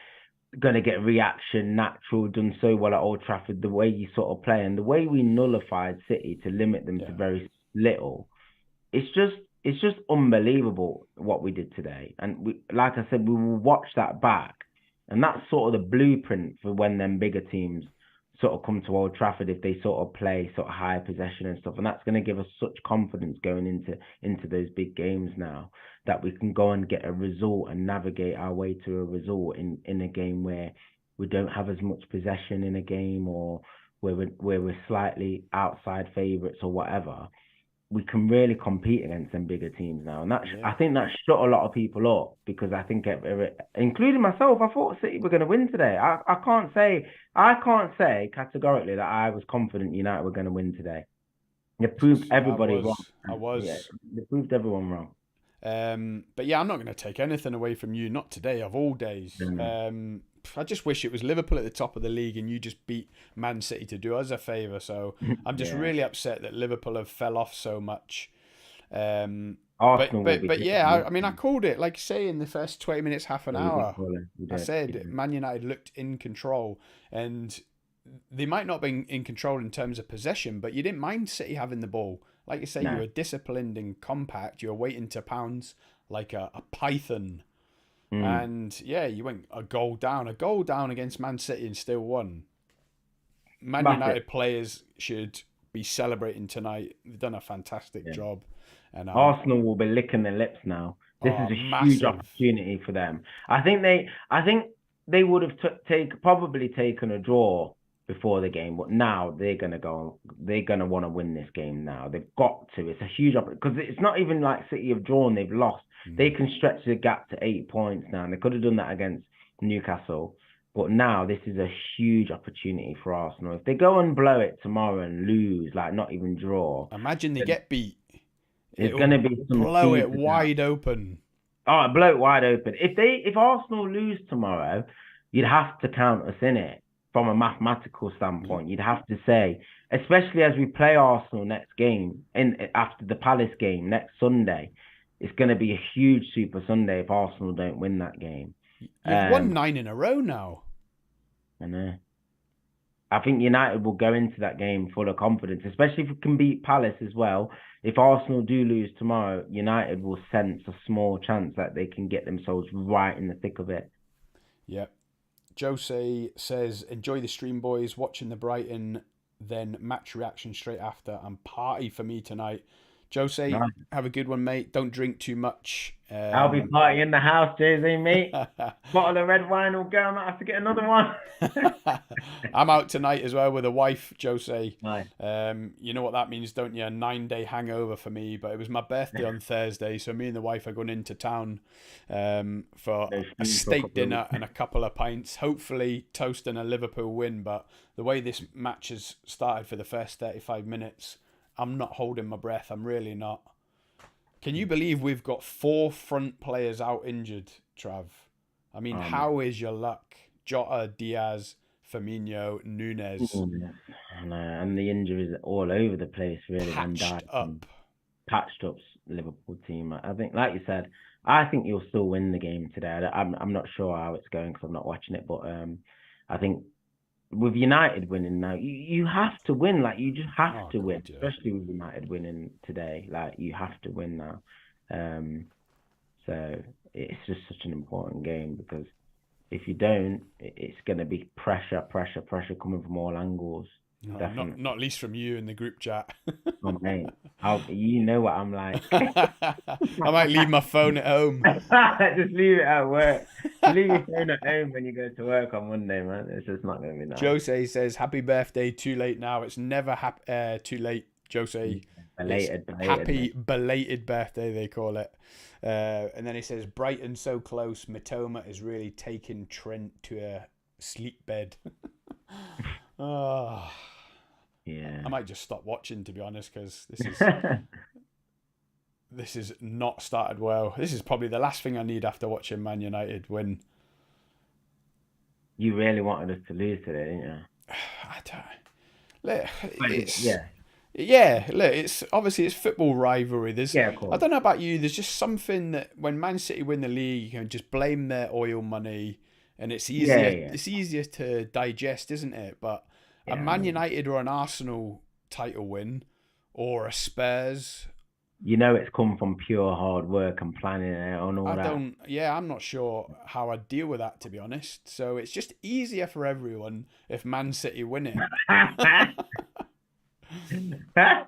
[SPEAKER 2] going to get reaction, natural, done so well at Old Trafford, the way you sort of play and the way we nullified City to limit them to very little. It's just unbelievable what we did today. And we, like I said, we will watch that back. And that's sort of the blueprint for when them bigger teams sort of come to Old Trafford, if they sort of play sort of high possession and stuff. And that's going to give us such confidence going into those big games now, that we can go and get a result and navigate our way to a result in a game where we don't have as much possession in a game, or where we're slightly outside favourites or whatever. We can really compete against them bigger teams now, and I think that shut a lot of people up, because I think, including myself, I thought City were going to win today. I can't say categorically that I was confident United were going to win today. They proved everybody wrong. They proved everyone wrong.
[SPEAKER 1] But yeah, I'm not going to take anything away from you. Not today, of all days. I just wish it was Liverpool at the top of the league and you just beat Man City to do us a favour. So I'm just really upset that Liverpool have fell off so much. But yeah, I called it, like you say, in the first 20 minutes, half an hour. I said Man United looked in control, and they might not be in control in terms of possession, but you didn't mind City having the ball. Like you say, you were disciplined and compact. You were waiting to pounce like a python. And yeah, you went a goal down against Man City and still won. Man United players should be celebrating tonight. They've done a fantastic job. And
[SPEAKER 2] Arsenal will be licking their lips now. This is a huge opportunity for them. I think they would have probably taken a draw before the game, but now they're gonna want to win this game now. They've got to. It's a huge opportunity, because it's not even like City have drawn, they've lost. They can stretch the gap to 8 points now, and they could have done that against Newcastle. But now this is a huge opportunity for Arsenal. If they go and blow it tomorrow and lose, like not even draw.
[SPEAKER 1] Imagine they get beat.
[SPEAKER 2] It's going to be some
[SPEAKER 1] blow it wide open.
[SPEAKER 2] Oh, blow it wide open. If Arsenal lose tomorrow, you'd have to count us in it from a mathematical standpoint. You'd have to say, especially as we play Arsenal next game, after the Palace game next Sunday, it's going to be a huge Super Sunday if Arsenal don't win that game.
[SPEAKER 1] You've won 9 in a row now.
[SPEAKER 2] I know. I think United will go into that game full of confidence, especially if we can beat Palace as well. If Arsenal do lose tomorrow, United will sense a small chance that they can get themselves right in the thick of it.
[SPEAKER 1] Yep. Jose says, enjoy the stream, boys. Watching the Brighton, then match reaction straight after, and party for me tonight. Jose,
[SPEAKER 2] Nice.
[SPEAKER 1] have a good one, mate. Don't drink too much.
[SPEAKER 2] I'll be partying in the house, Jose, mate. Bottle of red wine will go. I might have to get another one.
[SPEAKER 1] I'm out tonight as well with a wife, Jose.
[SPEAKER 2] Nice.
[SPEAKER 1] You know what that means, don't you? A 9-day hangover for me. But it was my birthday on Thursday, so me and the wife are going into town for a steak dinner and a couple of pints. Hopefully, toasting a Liverpool win. But the way this match has started for the first 35 minutes, I'm not holding my breath. I'm really not. Can you believe we've got 4 front players out injured, Trav? I mean, how is your luck? Jota, Diaz, Firmino, Nunes.
[SPEAKER 2] And the injuries are all over the place, really.
[SPEAKER 1] Patched up
[SPEAKER 2] Liverpool team. I think, like you said, I think you'll still win the game today. I'm not sure how it's going because I'm not watching it, but I think with United winning now, you have to win. Like, you just have to win, especially with United winning today. Like, you have to win now. So it's just such an important game because if you don't, it's going to be pressure coming from all angles.
[SPEAKER 1] No, not least from you in the group chat.
[SPEAKER 2] Oh, mate. You know what I'm like.
[SPEAKER 1] I might leave my phone at home.
[SPEAKER 2] Just leave it at work. Leave your phone at home when you go to work on Monday, man. It's just not going to be nice.
[SPEAKER 1] Jose says, happy birthday, too late now. It's never too late, Jose.
[SPEAKER 2] Belated,
[SPEAKER 1] happy belated birthday, they call it. And then he says, Brighton so close. Mitoma is really taking Trent to a sleep bed. Oh.
[SPEAKER 2] Yeah.
[SPEAKER 1] I might just stop watching, to be honest, because this is not started well. This is probably the last thing I need after watching Man United win.
[SPEAKER 2] You really wanted us to lose today, didn't you?
[SPEAKER 1] Yeah, look, it's obviously it's football rivalry.
[SPEAKER 2] Of course.
[SPEAKER 1] I don't know about you. There's just something that when Man City win the league, you can just blame their oil money, and it's easier.
[SPEAKER 2] Yeah.
[SPEAKER 1] It's easier to digest, isn't it? But a Man United or an Arsenal title win, or a Spurs.
[SPEAKER 2] You know, it's come from pure hard work and planning and all that.
[SPEAKER 1] I'm not sure how I'd deal with that, to be honest. So it's just easier for everyone if Man City win it. But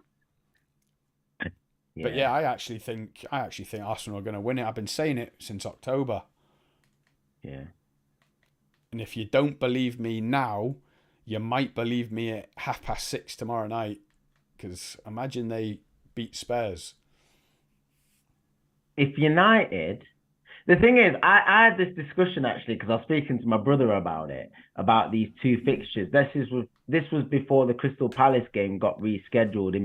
[SPEAKER 1] yeah, I actually think Arsenal are going to win it. I've been saying it since October.
[SPEAKER 2] Yeah.
[SPEAKER 1] And if you don't believe me now, you might believe me at 6:30 tomorrow night. Because imagine they beat Spurs.
[SPEAKER 2] If United, the thing is, I had this discussion actually because I was speaking to my brother about it, about these 2 fixtures. This was before the Crystal Palace game got rescheduled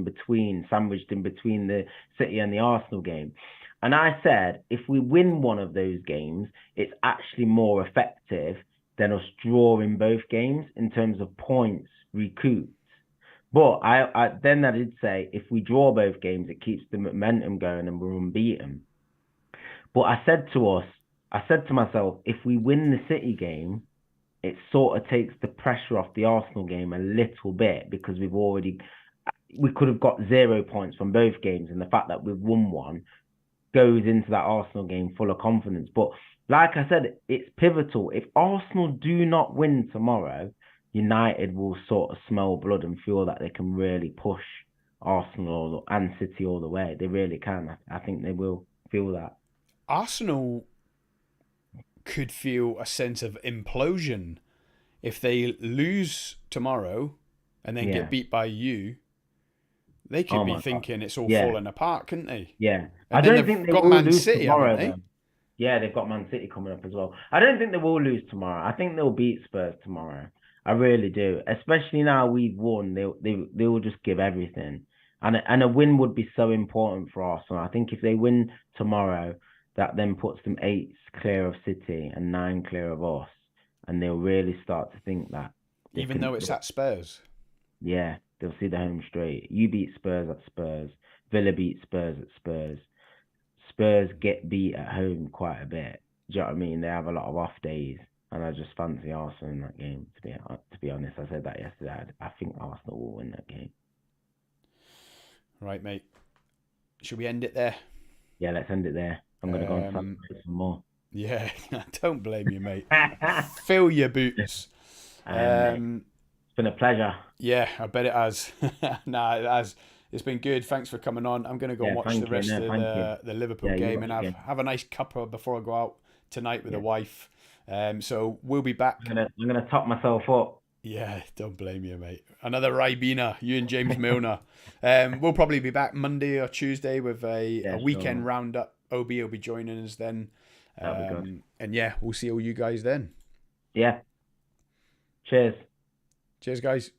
[SPEAKER 2] sandwiched in between the City and the Arsenal game. And I said, if we win one of those games, it's actually more effective than us drawing both games in terms of points recouped. But I did say, if we draw both games, it keeps the momentum going and we're unbeaten. But I said to myself, if we win the City game, it sort of takes the pressure off the Arsenal game a little bit because we could have got 0 points from both games, and the fact that we've won one goes into that Arsenal game full of confidence. But like I said, it's pivotal. If Arsenal do not win tomorrow, United will sort of smell blood and feel that they can really push Arsenal and City all the way. They really can. I think they will feel that.
[SPEAKER 1] Arsenal could feel a sense of implosion if they lose tomorrow and then get beat by you. They could be thinking it's all falling apart, couldn't they?
[SPEAKER 2] Yeah.
[SPEAKER 1] And
[SPEAKER 2] I don't think they will lose tomorrow,
[SPEAKER 1] they?
[SPEAKER 2] Yeah, they've got Man City coming up as well. I don't think they will lose tomorrow. I think they'll beat Spurs tomorrow. I really do. Especially now we've won, they will just give everything. And a win would be so important for Arsenal. I think if they win tomorrow, that then puts them 8 clear of City and 9 clear of us. And they'll really start to think that.
[SPEAKER 1] Even though it's at Spurs?
[SPEAKER 2] Yeah, they'll see the home straight. You beat Spurs at Spurs. Villa beat Spurs at Spurs. Spurs get beat at home quite a bit. Do you know what I mean? They have a lot of off days, and I just fancy Arsenal in that game. To be honest, I said that yesterday. I think Arsenal will win that game.
[SPEAKER 1] Right, mate. Should we end it there?
[SPEAKER 2] Yeah, let's end it there. I'm gonna go and celebrate some more.
[SPEAKER 1] Yeah, don't blame you, mate. Fill your boots.
[SPEAKER 2] It's been a pleasure.
[SPEAKER 1] Yeah, I bet it has. Nah, it has. It's been good. Thanks for coming on. I'm going to go and watch the rest of the Liverpool game and have a nice cuppa before I go out tonight with the wife. So we'll be back.
[SPEAKER 2] I'm gonna top myself up.
[SPEAKER 1] Yeah, don't blame you, mate. Another Ribena, you and James Milner. We'll probably be back Monday or Tuesday with a weekend roundup. Obi will be joining us then.
[SPEAKER 2] That'll be good.
[SPEAKER 1] And yeah, we'll see all you guys then.
[SPEAKER 2] Yeah. Cheers.
[SPEAKER 1] Cheers, guys.